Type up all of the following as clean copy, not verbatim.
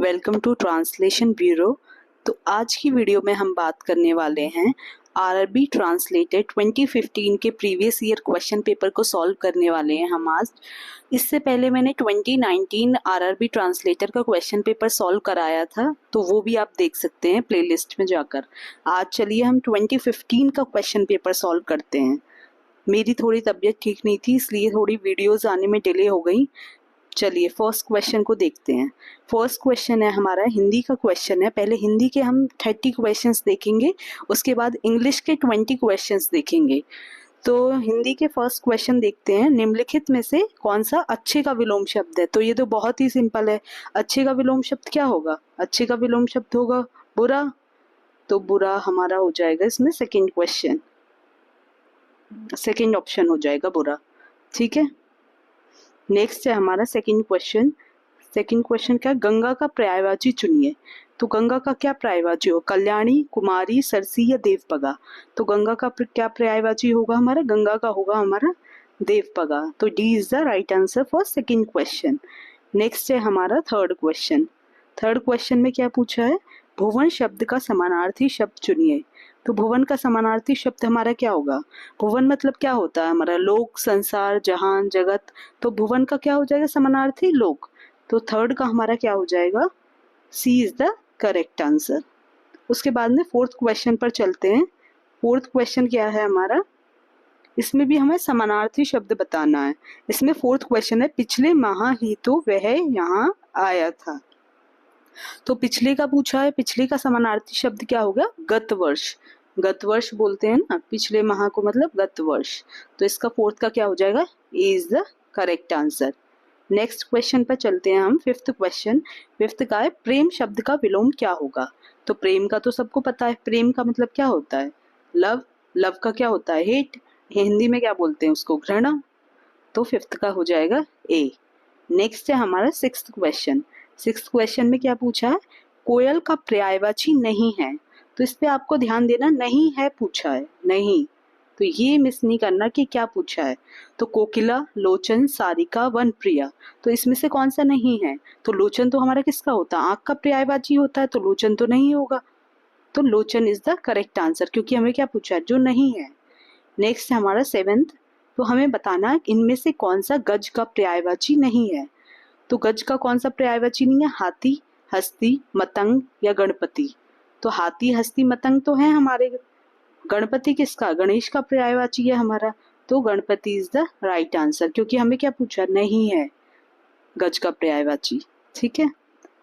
Welcome to translation bureau. तो आज की वीडियो में हम बात करने वाले हैं आरआरबी ट्रांसलेटेड 2015 के प्रीवियस ईयर क्वेश्चन पेपर को सॉल्व करने वाले हैं हम आज। इससे पहले मैंने 2019 आरआरबी ट्रांसलेटर का क्वेश्चन पेपर सॉल्व कराया था, तो वो भी आप देख सकते हैं प्लेलिस्ट में जाकर। आज चलिए हम 2015 का क्वेश्चन पेपर सॉल्व करते हैं। मेरी थोड़ी तबीयत ठीक नहीं थी, इसलिए थोड़ी वीडियोज़ आने में डिले हो गई। चलिए फर्स्ट क्वेश्चन को देखते हैं। फर्स्ट क्वेश्चन है हमारा हिंदी का क्वेश्चन है। पहले हिंदी के हम 30 क्वेश्चंस देखेंगे, उसके बाद इंग्लिश के 20 क्वेश्चंस देखेंगे। तो हिंदी के फर्स्ट क्वेश्चन देखते हैं। निम्नलिखित में से कौन सा अच्छे का विलोम शब्द है? तो ये तो बहुत ही सिंपल है। अच्छे का विलोम शब्द क्या होगा? अच्छे का विलोम शब्द होगा बुरा। तो बुरा हमारा हो जाएगा इसमें सेकेंड क्वेश्चन, सेकेंड ऑप्शन हो जाएगा बुरा। ठीक है, नेक्स्ट है हमारा सेकंड क्वेश्चन। सेकंड क्वेश्चन क्या? गंगा का पर्यायवाची चुनिए। तो गंगा का क्या पर्यायवाची हो? कल्याणी, कुमारी, सरसी या देवपगा। तो गंगा का क्या पर्यायवाची होगा हमारा? गंगा का होगा हमारा देवपगा। तो D is the right answer for second question. Next है हमारा थर्ड क्वेश्चन। थर्ड क्वेश्चन में क्या पूछा है? भुवन शब्द का समानार्थी शब्द चुनिए। तो भुवन का समानार्थी शब्द हमारा क्या होगा? भुवन मतलब क्या होता है हमारा? लोक, संसार, जहान, जगत। तो भुवन का क्या हो जाएगा समानार्थी? लोक। तो थर्ड का हमारा क्या हो जाएगा? C is the correct answer. उसके बाद में फोर्थ क्वेश्चन पर चलते हैं। फोर्थ क्वेश्चन क्या है हमारा? इसमें भी हमें समानार्थी शब्द बताना है। इसमें फोर्थ क्वेश्चन है पिछले माह ही तो वह यहाँ आया था। तो पिछले का पूछा है, पिछले का समानार्थी शब्द क्या होगा? गत वर्ष। गत वर्ष बोलते हैं ना पिछले माह को, मतलब गत वर्ष। तो इसका फोर्थ का क्या हो जाएगा? A is the correct answer. Next question पर चलते हैं हम। Fifth question. फिफ्थ का है प्रेम शब्द का विलोम क्या होगा? तो प्रेम का तो सबको पता है। प्रेम का मतलब क्या होता है? लव। लव का क्या होता है? हेट। हिंदी में क्या बोलते हैं उसको? घृणा। तो फिफ्थ का हो जाएगा ए। नेक्स्ट है हमारा सिक्स्थ क्वेश्चन। सिक्स्थ क्वेश्चन में क्या पूछा है? कोयल का पर्यायवाची नहीं है। तो इस पे आपको ध्यान देना, नहीं है पूछा है, नहीं। तो ये मिस नहीं करना कि क्या पूछा है। तो कोकिला, लोचन, सारिका, वनप्रिया। तो इसमें से कौन सा नहीं है? तो लोचन तो हमारा किसका होता है? आंख का पर्यायवाची होता है, तो लोचन तो नहीं होगा। तो लोचन इज द करेक्ट आंसर, क्योंकि हमें क्या पूछा है? जो नहीं है। नेक्स्ट है हमारा सेवेंथ। तो हमें बताना है इनमें से कौन सा गज का पर्यायवाची नहीं है। तो गज का कौन सा पर्यायवाची नहीं है? हाथी, हस्ती, मतंग या गणपति। तो हाथी, हस्ती, मतंग तो है हमारे। गणपति किसका? गणेश का पर्यायवाची है हमारा। तो Ganpati is the right answer, क्योंकि हमें क्या पूछा? नहीं है गज का पर्यायवाची। ठीक है,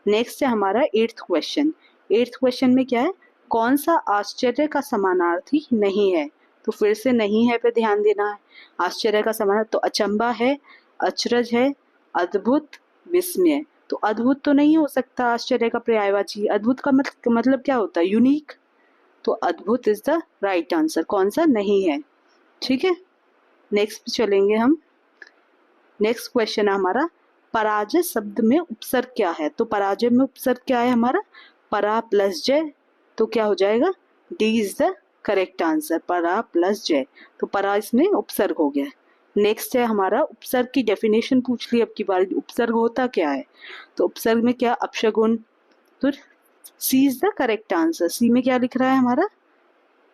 नेक्स्ट है हमारा एट्थ क्वेश्चन। एट्थ क्वेश्चन में क्या है? कौन सा आश्चर्य का समानार्थी नहीं है? तो फिर से नहीं है पे ध्यान देना है। आश्चर्य का समानार्थी तो अचंबा है, अचरज है, अद्भुत, विस्मय। तो अद्भुत तो नहीं हो सकता आश्चर्य का पर्यायवाची। अद्भुत का मतलब क्या होता है? यूनिक। तो अद्भुत इज द राइट आंसर। कौन सा? नहीं है। ठीक है, नेक्स्ट चलेंगे हम। नेक्स्ट क्वेश्चन है हमारा पराजय शब्द में उपसर्ग क्या है? तो पराजय में उपसर्ग क्या है हमारा? परा प्लस जय। तो क्या हो जाएगा? D is the correct answer, परा प्लस जय। तो परा इसमें उपसर्ग हो गया। नेक्स्ट है हमारा उपसर्ग की डेफिनेशन पूछ ली अब की बार। उपसर्ग होता क्या है? तो उपसर्ग में क्या? अपशगुन। तो C is the correct answer. सी में क्या लिख रहा है हमारा?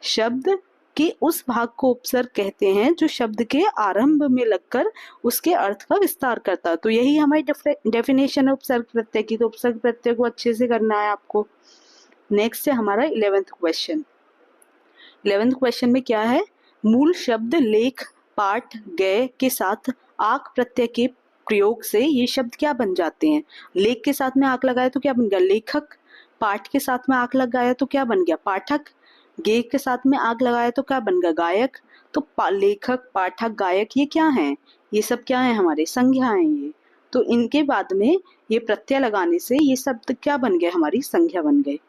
शब्द के उस भाग को उपसर्ग कहते हैं जो शब्द के आरंभ में लगकर उसके अर्थ का विस्तार करता है। तो यही हमारी डेफिनेशन है उपसर्ग प्रत्यय की। तो उपसर्ग प्रत्यय को अच्छे से करना है आपको। नेक्स्ट है हमारा 11th क्वेश्चन। 11th क्वेश्चन में क्या है? मूल शब्द लेख, पाठ, गय के साथ आक प्रत्यय के प्रयोग से ये शब्द क्या बन जाते हैं? लेख के साथ में आक लगाया तो क्या बन गया? लेखक। पाठ के साथ में आक लगाया तो क्या बन गया? पाठक। गे के साथ में आग लगाया तो क्या बन गया? गायक। तो लेखक, पाठक, गायक ये क्या हैं? ये सब क्या है? हमारे संज्ञा हैं ये। तो इनके बाद में ये प्रत्यय लगाने से ये शब्द क्या बन गए? हमारी संज्ञा बन गए।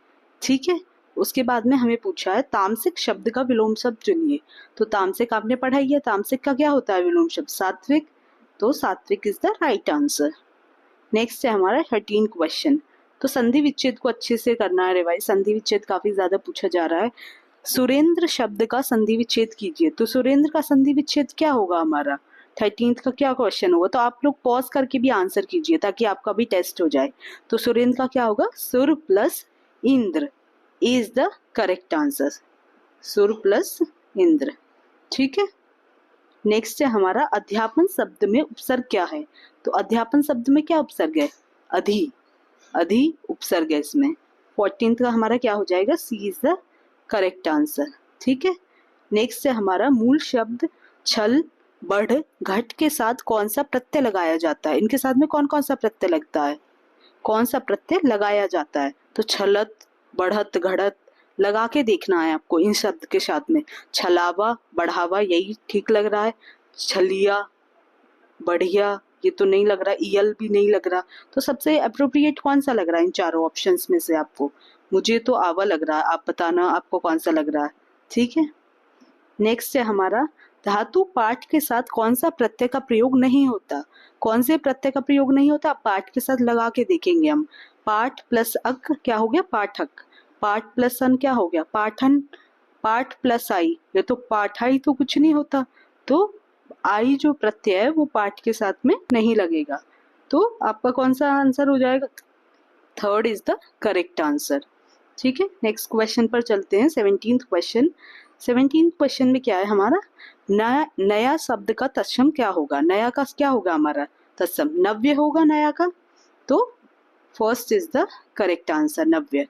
ठीक है, उसके बाद में हमें पूछा है तामसिक शब्द का विलोम शब्द चुनिए। तो तामसिक आपने पढ़ाई है, तामसिक का क्या होता है विलोम शब्द? सात्विक। तो सात्विक is the right answer. Next है हमारा 13 क्वेश्चन। तो संधि विच्छेद को अच्छे से करना है रिवाइज। संधि विच्छेद काफी ज्यादा पूछा जा रहा है। सुरेंद्र शब्द का संधि विच्छेद कीजिए। तो सुरेंद्र का संधि विच्छेद क्या होगा हमारा? 13th का क्या क्वेश्चन होगा, तो आप लोग पॉज करके भी आंसर कीजिए ताकि आपका भी टेस्ट हो जाए। तो सुरेंद्र का क्या होगा, सुर plus Indra is the correct answer, सुर प्लस इंद्र। ठीक है, नेक्स्ट है हमारा अध्यापन शब्द में उपसर्ग क्या है। तो अध्यापन शब्द में क्या उपसर्ग है, अधि, अधि उपसर्ग है इसमें। 14th का हमारा क्या हो जाएगा, C is the correct answer. ठीक है, नेक्स्ट है हमारा मूल शब्द छल बढ़ घट के साथ कौन सा प्रत्यय लगाया जाता है। इनके साथ में कौन कौन सा प्रत्यय लगता है, कौन सा प्रत्यय लगाया जाता है। तो छलत बढ़त घड़त लगा के देखना है आपको इन शब्द के साथ में। छलावा बढ़ावा यही ठीक लग रहा है, छलिया बढ़िया ये तो नहीं लग रहा, ईयल भी नहीं लग रहा। तो सबसे अप्रोप्रिएट कौन सा लग रहा है इन चारों ऑप्शंस में से आपको, मुझे तो आवा लग रहा है, आप बताना आपको कौन सा लग रहा है। ठीक है, नेक्स्ट है हमारा धातु पाठ के साथ कौन सा प्रत्यय का प्रयोग नहीं होता। कौन से प्रत्यय का प्रयोग नहीं होता, पाठ के साथ लगा के देखेंगे हम। पाठ प्लस अक क्या हो गया, पाठक। पाठ प्लस अन क्या हो गया, पाठन। पाठ प्लस आई, ये तो पाठाई तो कुछ नहीं होता, तो आई जो प्रत्यय है वो पाठ के साथ में नहीं लगेगा। तो आपका कौन सा आंसर हो जाएगा, third is the correct answer. ठीक है, नेक्स्ट क्वेश्चन पर चलते हैं। 17th question. 17th क्वेश्चन में क्या है हमारा, नया नया शब्द का तत्सम क्या होगा। नया का क्या होगा हमारा तत्सम, नव्य होगा नया का। तो first is the correct answer, नव्य।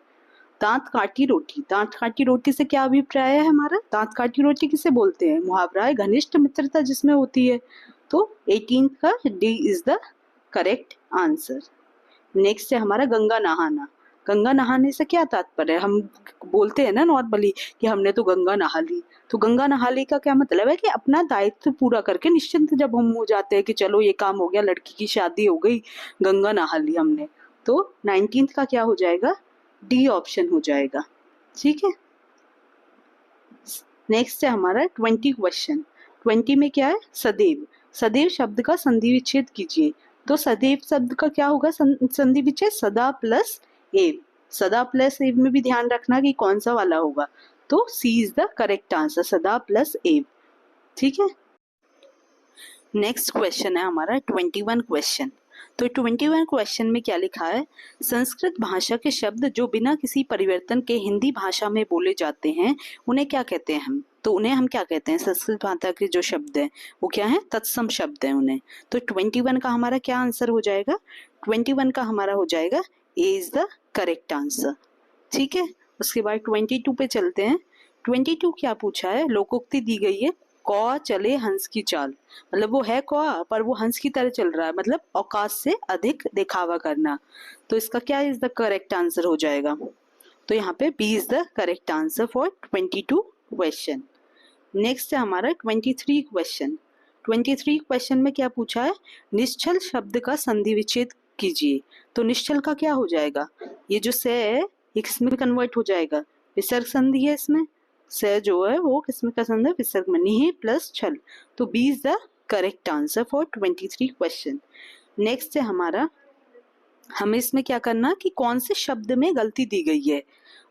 दांत काटी रोटी, दांत काटी रोटी से क्या अभिप्राय है हमारा, दांत काटी रोटी किसे बोलते हैं, मुहावरा है, घनिष्ठ मित्रता जिसमें होती है। तो 18th का D is the correct answer. Next है हमारा गंगा नहाना। गंगा नहाने से क्या तात्पर्य है, हम बोलते हैं ना नॉर्मली कि हमने तो गंगा नहा ली। तो गंगा नहा ली का क्या मतलब है कि अपना दायित्व पूरा करके निश्चिंत जब हम हो जाते हैं कि चलो ये काम हो गया, लड़की की शादी हो गई, गंगा नहा ली हमने। तो 19th का क्या हो जाएगा, डी ऑप्शन हो जाएगा। ठीक है, नेक्स्ट है हमारा 20 क्वेश्चन। 20 में क्या है, सदैव। सदैव शब्द का संधि विच्छेद कीजिए। तो सदैव शब्द का क्या होगा संधि विच्छेद, सदा प्लस एव। सदा प्लस एव में भी ध्यान रखना कि कौन सा वाला होगा। तो C is the correct answer, सदा प्लस एव। ठीक है, नेक्स्ट क्वेश्चन है हमारा 21 क्वेश्चन। तो 21 क्वेश्चन में क्या लिखा है, संस्कृत भाषा के शब्द जो बिना किसी परिवर्तन के हिंदी भाषा में बोले जाते हैं उन्हें क्या कहते हैं हम। तो उन्हें हम क्या कहते हैं, संस्कृत भाषा के जो शब्द हैं वो क्या है, तत्सम शब्द हैं उन्हें। तो 21 का हमारा क्या आंसर हो जाएगा, 21 का हमारा हो जाएगा A is the correct answer. ठीक है, उसके बाद 22 पे चलते हैं। 22 क्या पूछा है, लोकोक्ति दी गई है, कौ चले हंस की चाल। मतलब वो है कौ पर वो हंस की तरह चल रहा है, मतलब औकात से अधिक दिखावा करना। तो इसका क्या इज द करेक्ट आंसर हो जाएगा, तो यहाँ पे B is the correct answer for 22 question. Next है हमारा 23 क्वेश्चन। 23 क्वेश्चन में क्या पूछा है, निश्चल शब्द का संधि विच्छेद कीजिए। तो निश्चल का क्या हो जाएगा, ये जो से है ये किसमें कन्वर्ट हो जाएगा, विसर्ग संधि है इसमें। से जो है वो किसमें का संधि है, विसर्ग में, निहि प्लस छल। तो B is the correct answer for 23 question. Next है हमारा, हमें इसमें क्या करना कि कौन से शब्द में गलती दी गई है,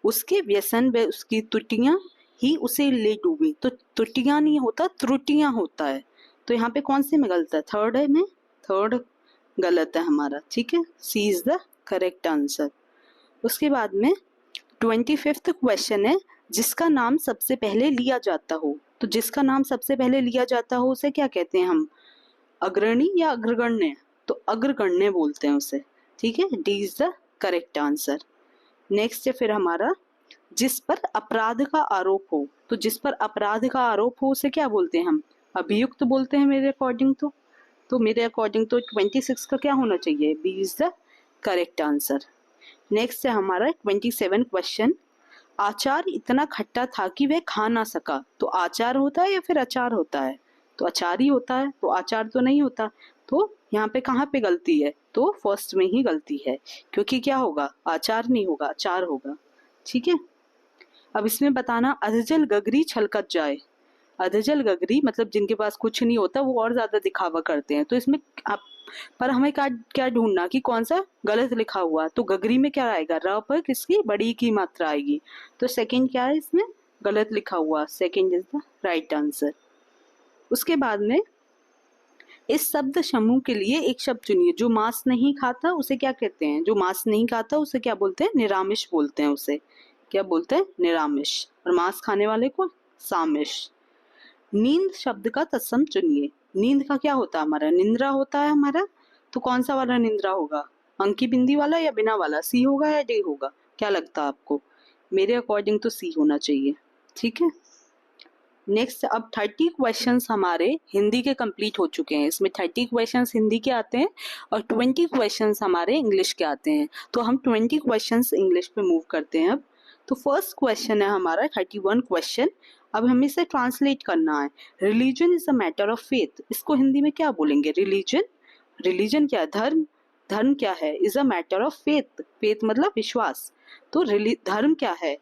उसके व्यसन व उसकी त्रुटियां ही उसे ले डूबे। तो त्रुटियां नहीं होता, त्रुटियां होता है। तो यहाँ पे कौन से में गलत है, थर्ड है में, थर्ड गलत है हमारा। ठीक है, सी इज द करेक्ट आंसर। उसके बाद में 25th क्वेश्चन है, जिसका नाम सबसे पहले लिया जाता हो। तो जिसका नाम सबसे पहले लिया जाता हो उसे क्या कहते हैं हम, अग्रणी या अग्रगण्य। तो अग्रगण्य बोलते हैं उसे। ठीक है, D is the correct answer. Next है फिर हमारा, जिस पर अपराध का आरोप हो। तो जिस पर अपराध का आरोप हो उसे क्या बोलते हैं हम, अभियुक्त बोलते हैं मेरे अकॉर्डिंग। तो मेरे अकॉर्डिंग तो 26 का क्या होना चाहिए, B is the correct answer. Next है हमारा 27 क्वेश्चन, आचार इतना खट्टा था कि वह खा ना सका। तो आचार होता है या फिर अचार होता है, तो अचार ही होता है, तो आचार तो नहीं होता। तो यहाँ पे कहाँ पे गलती है, तो फर्स्ट में ही गलती है, क्योंकि क्या होगा, आचार नहीं होगा, अचार होगा। ठीक है, अब इसमें बताना, अधजल गगरी छलकत जाए। अधजल गगरी मतलब जिनके पास कुछ नहीं होता वो और ज्यादा दिखावा करते हैं। तो इसमें आप पर हमें क्या क्या ढूंढना कि कौन सा गलत लिखा हुआ। तो गगरी में क्या आएगा, र पर किसकी बड़ी की मात्रा आएगी। तो सेकंड क्या है इसमें गलत लिखा हुआ, second is the right answer. उसके बाद में इस शब्द समूह के लिए एक शब्द चुनिए। जो मांस नहीं खाता उसे क्या कहते हैं? जो मांस नहीं खाता उसे क्या बोलते हैं? निरामिष बोलते हैं उसे। क्या बोलते हैं? निरामिष। और मांस खाने वाले को सामिष। नींद शब्द का तत्सम चुनिए। नींद का क्या होता है हमारा? निंद्रा होता है हमारा। तो कौन सा वाला निंद्रा होगा? अंकी बिंदी वाला या बिना वाला? सी होगा या डी होगा? क्या लगता है आपको? मेरे अकॉर्डिंग तो सी होना चाहिए। ठीक है। नेक्स्ट, अब 30 क्वेश्चंस हमारे हिंदी के कंप्लीट हो चुके हैं। इसमें 30 क्वेश्चंस हिंदी के आते हैं और 20 क्वेश्चंस हमारे इंग्लिश के आते हैं। तो हम 20 क्वेश्चंस इंग्लिश पे मूव करते हैं अब। तो फर्स्ट क्वेश्चन है हमारा 31 क्वेश्चन। अब हमें इसे ट्रांसलेट करना है। Religion is a matter of faith. इसको हिंदी में क्या बोलेंगे? रिलीजन, रिलीजन क्या है? धर्म। धर्म क्या है? Is a matter of faith. Faith मतलब विश्वास। तो धर्म क्या है?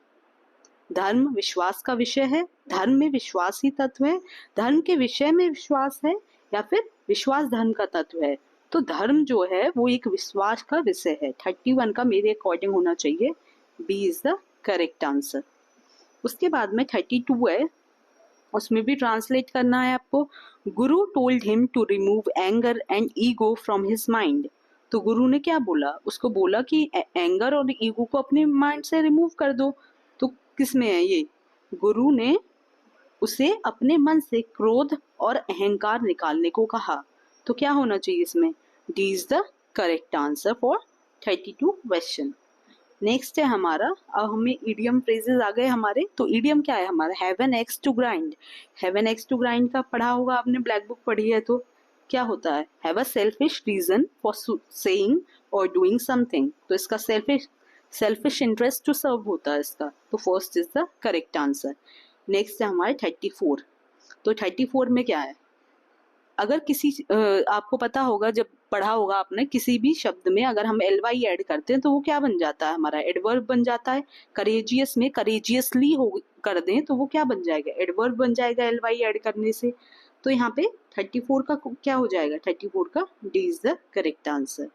धर्म विश्वास का विषय है। धर्म में विश्वास ही तत्व है। धर्म के विषय में विश्वास है या फिर विश्वास धर्म का तत्व है? तो धर्म जो है वो एक विश्वास का विषय है। 31 का मेरे अकॉर्डिंग होना चाहिए B is the correct answer. उसके बाद में 32 है, उसमें भी ट्रांसलेट करना है आपको। Guru told him to remove anger and ego from his mind. तो गुरु ने क्या बोला? उसको बोला कि एंगर और ईगो को अपने माइंड से रिमूव कर दो। तो किस में है ये? गुरु ने उसे अपने मन से क्रोध और अहंकार निकालने को कहा। तो क्या होना चाहिए इसमें? D is the correct answer for 32 question. Next है हमारा, अब हमें इडियम फ्रेजेस आ गए हमारे। तो इडियम क्या है हमारा? Have an axe to grind. Have an axe to grind का पढ़ा होगा आपने, ब्लैक बुक पढ़ी है तो। क्या होता है? Have a selfish reason for saying और डूइंग समथिंग। तो इसका सेल्फिश इंटरेस्ट टू सर्व होता है इसका। तो first is the correct answer. Next है हमारे 34। तो 34 में क्या है? अगर किसी आपको पता होगा, जब पढ़ा होगा आपने, किसी भी शब्द में अगर हम एल वाई ऐड करते हैं तो वो क्या बन जाता है हमारा? एडवर्ब बन जाता है। करेजियस में करेजियसली हो कर दें तो वो क्या बन जाएगा? एडवर्ब बन जाएगा एल वाई ऐड करने से। तो यहाँ पे 34 का क्या हो जाएगा? 34 का D is the correct answer.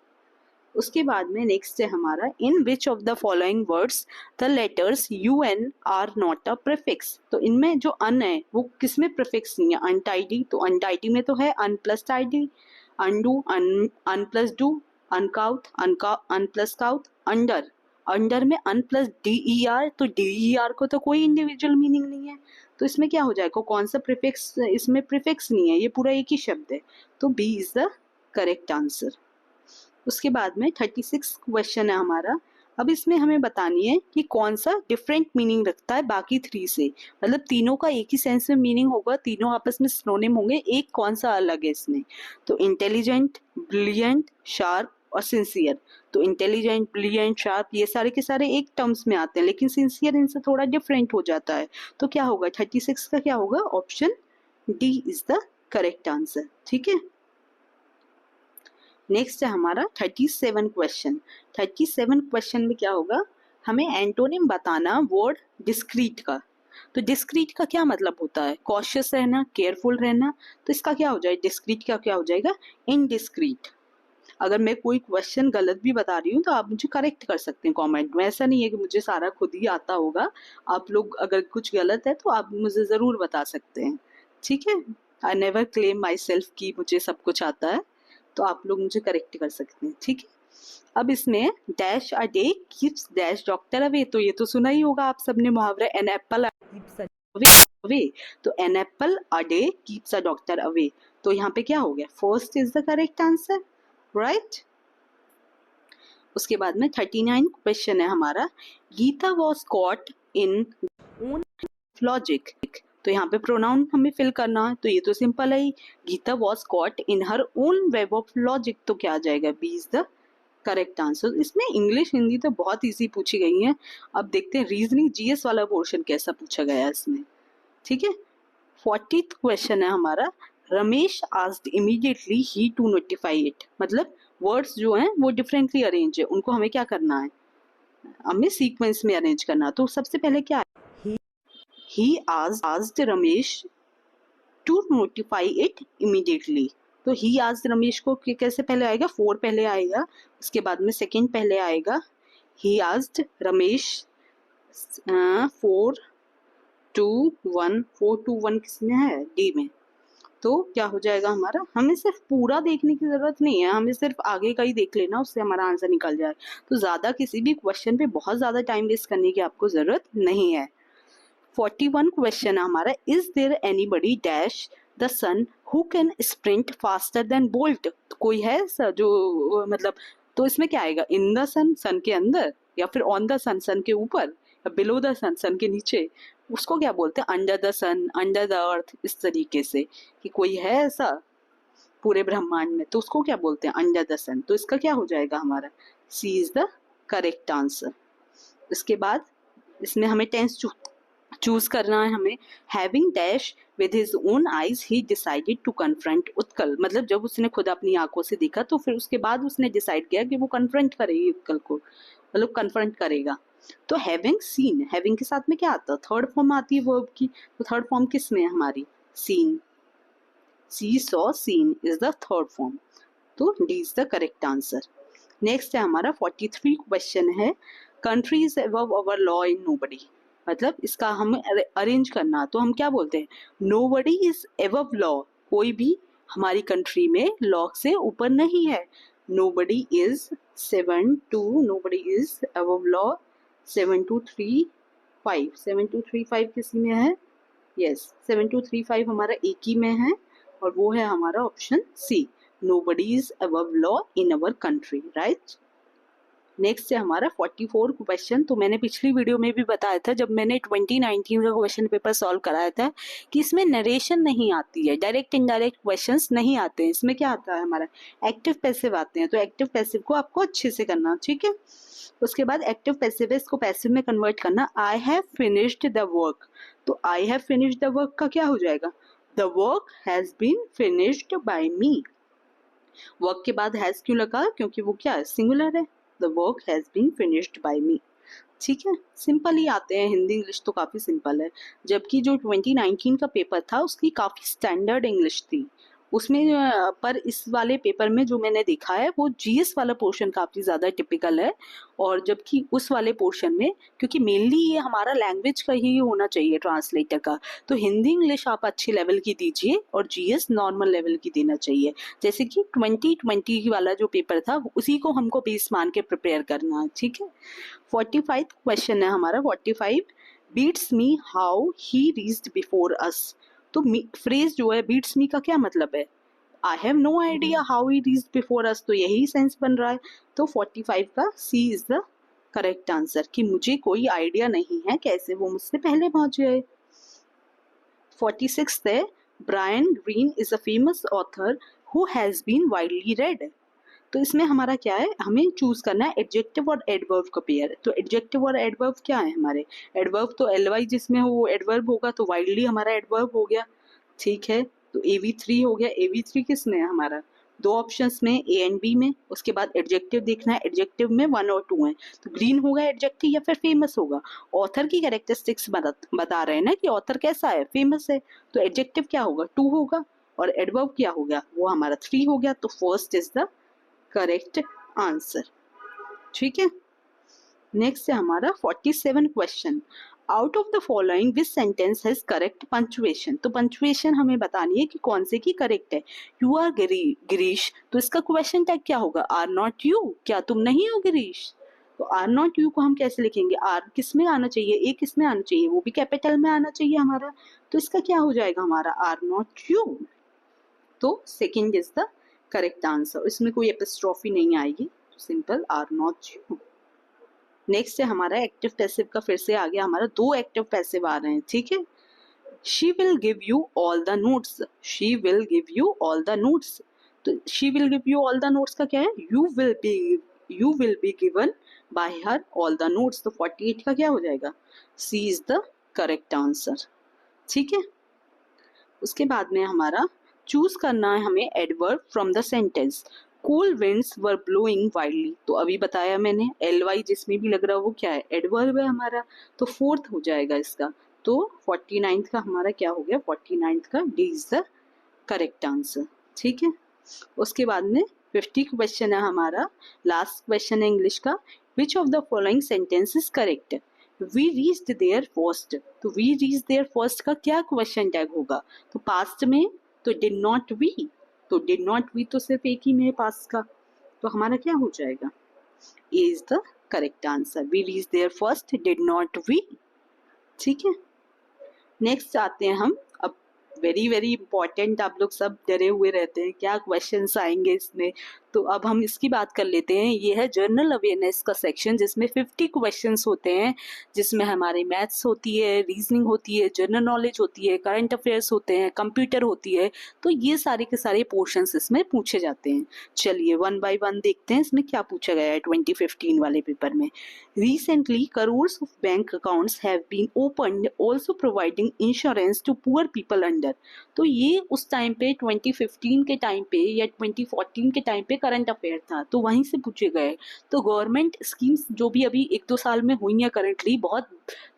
उसके बाद में नेक्स्ट है हमारा, in which of the following words the letters U N are not a prefix. तो इनमें जो अन है वो किसमें प्रीफिक्स नहीं है? अनटाइडी। तो अनटाइडी में तो है un plus tidy, undo, un plus do, uncouth, un plus couth, under. Under में un plus D E R. तो डी ई आर को तो कोई इंडिविजुअल मीनिंग नहीं है। तो इसमें क्या हो जाएगा? कौन सा प्रीफिक्स? इसमें प्रीफिक्स नहीं है, ये पूरा एक ही शब्द है। तो B is the correct answer. उसके बाद में 36 क्वेश्चन है हमारा। अब इसमें हमें बतानी है कि कौन सा डिफरेंट मीनिंग रखता है बाकी 3 से। मतलब तीनों का एक ही सेंस में मीनिंग होगा, तीनों आपस में सिनोनिम होंगे, एक कौन सा अलग है इसमें। तो इंटेलिजेंट, ब्रिलियंट, शार्प और सिंसियर। तो इंटेलिजेंट, ब्रिलियंट, शार्प ये सारे के सारे एक टर्म्स में आते हैं, लेकिन सिंसियर इनसे थोड़ा डिफरेंट हो जाता है। तो क्या होगा? 36 का क्या होगा? Option D is the correct answer. ठीक है। नेक्स्ट है हमारा 37 क्वेश्चन। 37 क्वेश्चन में क्या होगा? हमें एंटोनिम बताना वर्ड डिस्क्रीट का। तो डिस्क्रीट का क्या मतलब होता है? कॉशियस रहना, केयरफुल रहना। तो इसका क्या हो जाएगा? डिस्क्रीट का क्या हो जाएगा? इनडिस्क्रीट। अगर मैं कोई क्वेश्चन गलत भी बता रही हूँ तो आप मुझे करेक्ट कर सकते हैं कमेंट में। ऐसा नहीं है कि मुझे सारा खुद ही आता होगा। आप लोग अगर कुछ गलत है तो आप मुझे जरूर बता सकते हैं। ठीक है। I never claim my self कि मुझे सब कुछ आता है, तो आप लोग मुझे करेक्ट कर सकते हैं। ठीक है। अब इसमें dash a day keeps dash doctor away. तो ये तो सुना ही होगा आप सबने मुहावरा, एन एप्पल कीप्स अवे। तो an apple a day keeps a doctor away. तो यहाँ पे क्या हो गया? First is the correct answer, right. उसके बाद में 39 क्वेश्चन है हमारा, Geeta was caught in own logic. तो यहाँ पे प्रोनाउन हमें फिल करना है। तो ये तो सिंपल है, Geeta was caught in her own web of logic. तो क्या आ जाएगा? B is the correct answer. इसमें इंग्लिश हिंदी तो बहुत इजी पूछी गई है। अब देखते हैं रीजनिंग जीएस वाला पोर्शन कैसा पूछा गया है इसमें। ठीक है। 40th क्वेश्चन है हमारा, रमेश आस्क्ड इमीडिएटली ही टू नोटिफाई इट। मतलब वर्ड्स जो हैं वो डिफरेंटली अरेंज है, उनको हमें क्या करना है? हमें सीक्वेंस में अरेंज करना। तो सबसे पहले क्या है? He asked Ramesh to notify it immediately। तो he asked रमेश को कैसे पहले आएगा? 4 पहले आएगा, उसके बाद में सेकेंड पहले आएगा। he asked रमेश 4 2 1 4 2 1 किसमें है? डी में। तो क्या हो जाएगा हमारा, हमें सिर्फ पूरा देखने की जरूरत नहीं है, हमें सिर्फ आगे का ही देख लेना, उससे हमारा आंसर निकल जाए। तो ज्यादा किसी भी क्वेश्चन पे बहुत ज्यादा टाइम वेस्ट करने की आपको जरूरत नहीं है। 41 क्वेश्चन है हमारा, is there anybody dash the sun who can sprint faster than Bolt. कोई है सर जो मतलब, तो इसमें क्या आएगा, इन द सन, सन के अंदर, या फिर ऑन द सन, सन के ऊपर, या बिलो द सन, सन के नीचे, उसको क्या बोलते हैं, under the sun, under the earth, इस तरीके से कि कोई है ऐसा पूरे ब्रह्मांड में, तो उसको क्या बोलते हैं, अंडर द सन। तो इसका क्या हो जाएगा हमारा, C is the correct answer. इसके बाद इसमें हमें टेंस चूज करना है हमें। Having dash with his own eyes ही डिसाइडेड टू कन्फ्रंट उत्कल, मतलब जब उसने खुद अपनी आंखों से देखा तो फिर उसके बाद उसने डिसाइड किया कि वो कन्फ्रंट करेगी उत्कल को, मतलब कन्फ्रंट करेगा। तो हैविंग सीन, हैविंग के साथ में क्या आता है, थर्ड फॉर्म आती है वर्ब की, तो थर्ड फॉर्म किस में है हमारी, seen, see saw seen is the third form. तो D is the correct answer. Next है हमारा 43 क्वेश्चन है, country is above our law in nobody, मतलब इसका हमें अरेंज करना, तो हम क्या बोलते हैं, नोबडी इज अबव लॉ, कोई भी हमारी कंट्री में लॉ से ऊपर नहीं है। Nobody is 7 2, nobody is above law 7235, 7235 किसी में है, यस 7235 हमारा एक ही में है, और वो है हमारा option C, nobody is above law in our country, right? नेक्स्ट है हमारा 44 क्वेश्चन। तो मैंने पिछली वीडियो में भी बताया था जब मैंने 2019 का क्वेश्चन पेपर सॉल्व कराया था कि इसमें नरेशन नहीं आती है, डायरेक्ट इनडायरेक्ट क्वेश्चंस नहीं आते हैं, इसमें क्या आता है हमारा एक्टिव पैसिव आते हैं। तो एक्टिव पैसिव को आपको अच्छे से करना, ठीक है। उसके बाद एक्टिव पैसिव है, इसको पैसिव में कन्वर्ट करना, I have finished the work. तो I have finished the work का क्या हो जाएगा, the work has been finished by me. Work के बाद हैज क्यों लगा, क्योंकि वो क्या है, सिंगुलर है, the work has been finished by me, ठीक है। सिंपल ही आते हैं, हिंदी इंग्लिश तो काफी सिंपल है, जबकि जो 2019 का पेपर था उसकी काफी स्टैंडर्ड इंग्लिश थी उसमें, पर इस वाले पेपर में जो मैंने देखा है वो जीएस वाला पोर्शन काफी ज्यादा टिपिकल है, और जबकि उस वाले पोर्शन में, क्योंकि मेनली ये हमारा लैंग्वेज का ही होना चाहिए ट्रांसलेटर का, तो हिंदी इंग्लिश आप अच्छी लेवल की दीजिए और जीएस नॉर्मल लेवल की देना चाहिए। जैसे कि 2020 वाला जो पेपर था उसी को हमको बेस मान के प्रिपेयर करना है, ठीक है। 45 क्वेश्चन है हमारा, 45, beats me how he reached before us. तो फ्रेज जो है बीट्स मी का क्या मतलब है, I have no idea how he reached before us, तो यही सेंस बन रहा है। तो 45 का C is the correct answer, कि मुझे कोई आइडिया नहीं है कैसे वो मुझसे पहले पहुंच गए। 46 है, Brian Green is a famous author who has been widely read. तो इसमें हमारा क्या है, हमें चूज करना है एडजेक्टिव और एडवर्ब का पेयर। तो एडजेक्टिव और एडवर्ब क्या है हमारे, एडवर्ब तो एलवाई जिसमें हो वो एडवर्ब होगा, तो वाइडली हमारा एडवर्ब हो गया, ठीक है। तो AV3 हो गया, AV3 किस में है हमारा, दो ऑप्शंस में, ए एंड बी में। उसके बाद एडजेक्टिव देखना है, एडजेक्टिव में 1 और 2 है, तो ग्रीन होगा एडजेक्टिव या फिर फेमस होगा। ऑथर की कैरेक्टरिस्टिक्स बता रहे हैं ना कि ऑथर कैसा है, फेमस है, तो एडजेक्टिव क्या होगा, 2 होगा, और एडवर्ब क्या हो गया, वो हमारा 3 हो गया। तो first is the correct answer, ठीक है। नेक्स्ट है हमारा 47 question, out of the following which sentence has correct punctuation. तो पंचुएशन हमें बतानी है कि कौन से की करेक्ट है। यू आर गिरीश, तो इसका क्वेश्चन टैग क्या होगा, आर नॉट यू, क्या तुम नहीं हो गिरीश। तो आर नॉट यू को हम कैसे लिखेंगे, आर किस में आना चाहिए, ए किस में आना चाहिए, वो भी कैपिटल में आना चाहिए हमारा, तो इसका क्या हो जाएगा हमारा, आर नॉट यू। तो second is the correct answer, इसमें कोई एपिस्ट्रॉफी नहीं आएगी, simple are not you. Next है हमारा एक्टिव पैसिव का, फिर से आ गया हमारा, 2 एक्टिव पैसिव आ रहे हैं, ठीक है। She will give you all the notes, she will give you all the notes. तो she will give you all the notes का क्या है, you will be given by her all the notes. तो 48 का क्या हो जाएगा, C is the correct answer, ठीक है। उसके बाद में हमारा चूज करना है हमें adverb from the sentence, cool winds were blowing widely. तो अभी बताया मैंने, एलवाई जिसमें भी लग रहा है वो क्या है, एडवर्ब है हमारा, तो फोर्थ हो जाएगा इसका। तो 49 का हमारा क्या हो गया, 49 का D is the correct answer, ठीक है। उसके बाद में 50 क्वेश्चन है हमारा, लास्ट क्वेश्चन है इंग्लिश का, which of the following sentence is correct. We reached there first, तो वी रीच देयर फर्स्ट का क्या क्वेश्चन टैग होगा, तो पास्ट में तो डिड नॉट वी, तो डिड नॉट वी तो सिर्फ एक ही मेरे पास का, तो हमारा क्या हो जाएगा, A is the correct answer. We reach there first, did not we. ठीक है, नेक्स्ट आते हैं हम। अब वेरी वेरी इंपॉर्टेंट, आप लोग सब डरे हुए रहते हैं क्या क्वेश्चंस आएंगे इसमें, तो अब हम इसकी बात कर लेते हैं। ये है जनरल अवेयरनेस का सेक्शन, जिसमें 50 क्वेश्चंस होते हैं, जिसमें हमारी मैथ्स होती है, रीजनिंग होती है, जनरल नॉलेज होती है, करंट अफेयर्स होते हैं, कंप्यूटर होती है। तो ये सारे के सारे पोर्शंस इसमें पूछे जाते हैं। चलिए वन बाय वन देखते हैं इसमें क्या पूछा गया है 2015 वाले पेपर में। Recently crores of bank accounts have been opened also providing insurance to poor people under. तो ये उस टाइम पे 2015 के टाइम पे या 2014 के टाइम पे करंट अफेयर था, तो वहीं से पूछे गए। तो गवर्नमेंट स्कीम्स जो भी अभी 1-2 साल में हुई हैं करंटली, बहुत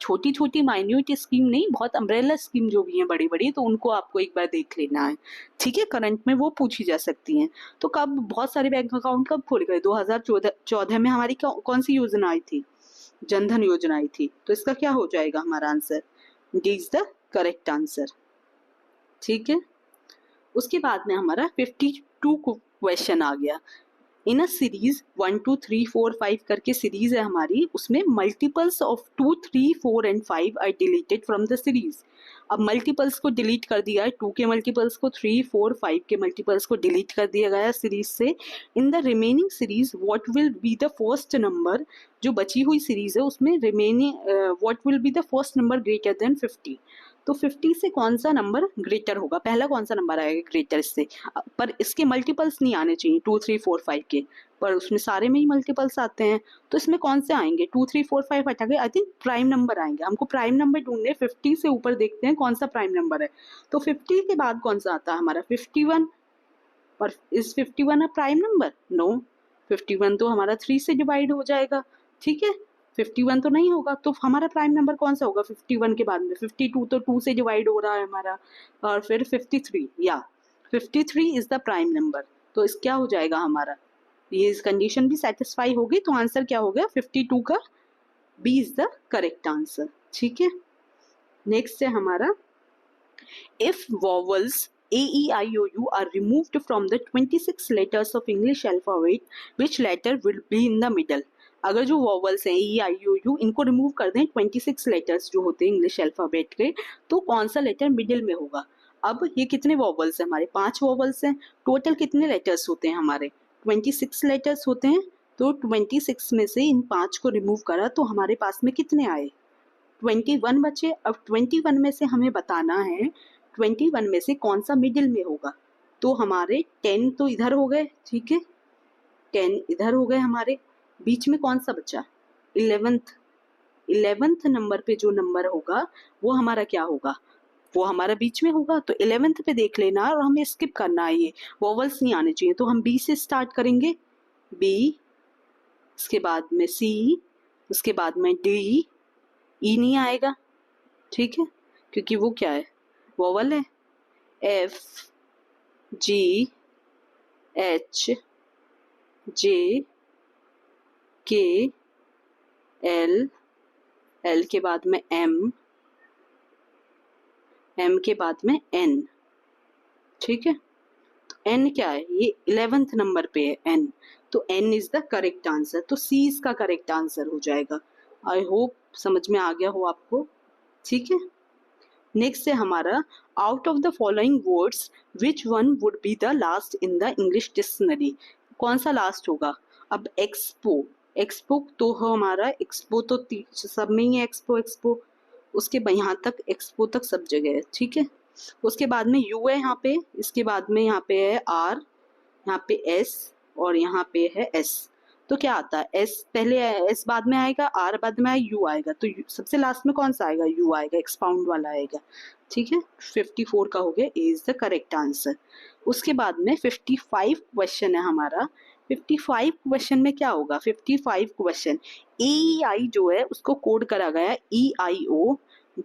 छोटी छोटी माइन्यूट स्कीम नहीं, बहुत अम्ब्रेला स्कीम जो भी हैं बड़ी बड़ी, तो उनको आपको एक बार देख लेना है। ठीक है, करंट में वो पूछी जा सकती हैं। तो कब बहुत सारे बैंक अकाउंट कब खोले गए, 2014 में हमारी कौन सी योजना आई थी, जनधन योजना आई थी। तो इसका क्या हो जाएगा हमारा answer, D is the correct answer. ठीक है, उसके बाद में हमारा 52 क्वेश्चन आ गया। इन अ सीरीज 1 2 3 4 5 करके सीरीज है हमारी, उसमें multiples of 2 3 4 and 5 are deleted from the series. अब मल्टीपल्स को डिलीट कर दिया है, 2 के मल्टीपल्स को, 3 4 5 के मल्टीपल्स को डिलीट कर दिया गया सीरीज से। In the remaining series what will be the first number, जो बची हुई सीरीज है उसमें remaining what will be the first number greater than 50। तो 50 से कौन सा नंबर ग्रेटर होगा, पहला कौन सा नंबर आएगा ग्रेटर इससे। पर इसके मल्टीपल्स नहीं आने चाहिए 2 3 4 5 के, पर उसमें सारे में ही मल्टीपल्स आते हैं। तो इसमें कौन से आएंगे, 2 3 4 5 हटा के आई थिंक प्राइम नंबर आएंगे। हमको प्राइम नंबर ढूंढने, 50 से ऊपर देखते हैं कौन सा प्राइम नंबर है। तो 50 के बाद कौन सा आता है हमारा 51, पर is 51 a prime number, no. 51 तो हमारा 3 से डिवाइड हो जाएगा। ठीक है, 51 तो नहीं होगा, तो हमारा प्राइम नंबर कौन सा होगा 51 के बाद में, 52 तो 2 से डिवाइड हो रहा है हमारा, और फिर 53, या 53 इज द प्राइम नंबर। तो इस क्या हो जाएगा हमारा, ये इस कंडीशन भी सेटिस्फाई होगी, तो आंसर क्या हो गया 52 का B is the correct answer. ठीक है, नेक्स्ट है हमारा, if vowels A, E, I, O, U are removed from the 26 letters of English alphabet, which letter will be in the middle? अगर जो वॉवल्स हैं E, I, O, U, इनको remove कर दें, 26 लेटर्स जो होते हैं इंग्लिश अल्फाबेट के, तो कौन सा लेटर मिडिल में होगा। अब ये कितने वॉवल्स हैं हमारे, 5 वॉवल्स हैं। टोटल कितने लेटर्स होते हैं हमारे, 26 लेटर्स होते हैं। तो 26 में से इन 5 को रिमूव करा तो हमारे पास में कितने आए, 21 बचे। अब 21 में से हमें बताना है 21 में से कौन सा मिडिल में होगा। तो हमारे 10 तो इधर हो गए, ठीक है, 10 इधर हो गए हमारे, बीच में कौन सा बचा 11th नंबर पे जो नंबर होगा वो हमारा क्या होगा, वो हमारा बीच में होगा। तो 11th पे देख लेना और हमें स्किप करना है, ये वॉवल्स नहीं आने चाहिए। तो हम बी से स्टार्ट करेंगे, बी, उसके बाद में सी, उसके बाद में डी, ई नहीं आएगा, ठीक है, क्योंकि वो क्या है, वोवल है। एफ, जी, एच, जे, के, एल, एल के बाद में एम, एम के बाद में एन। ठीक है, तो एन क्या है, ये 11th नंबर पे है एन, तो N is the correct answer. तो सी इसका करेक्ट आंसर हो जाएगा। आई होप समझ में आ गया हो आपको। ठीक है, नेक्स्ट है हमारा, out of the following words which one would be the last in the English dictionary. कौन सा लास्ट होगा। अब एक्सपो, एक्सपो तो हमारा, एक्सपो तो सब में ही है, एक्सपो एक्सपो, उसके यहाँ तक एक्सपो तक सब जगह है। ठीक है, उसके बाद में यू है यहाँ पे, इसके बाद में यहाँ पे है आर, यहाँ पे एस, और यहाँ पे है एस। तो क्या आता है, एस पहले, एस बाद में आएगा, आर बाद में आएगा, यू आएगा। तो सबसे लास्ट में कौन सा आएगा, यू आएगा, एक्सपाउंड वाला आएगा। ठीक है, 54 का हो गया, ए इज द करेक्ट आंसर। उसके बाद में 55 क्वेश्चन है हमारा। 55 क्वेश्चन में क्या होगा, 55 क्वेश्चन ए आई जो है उसको कोड करा गया EIO,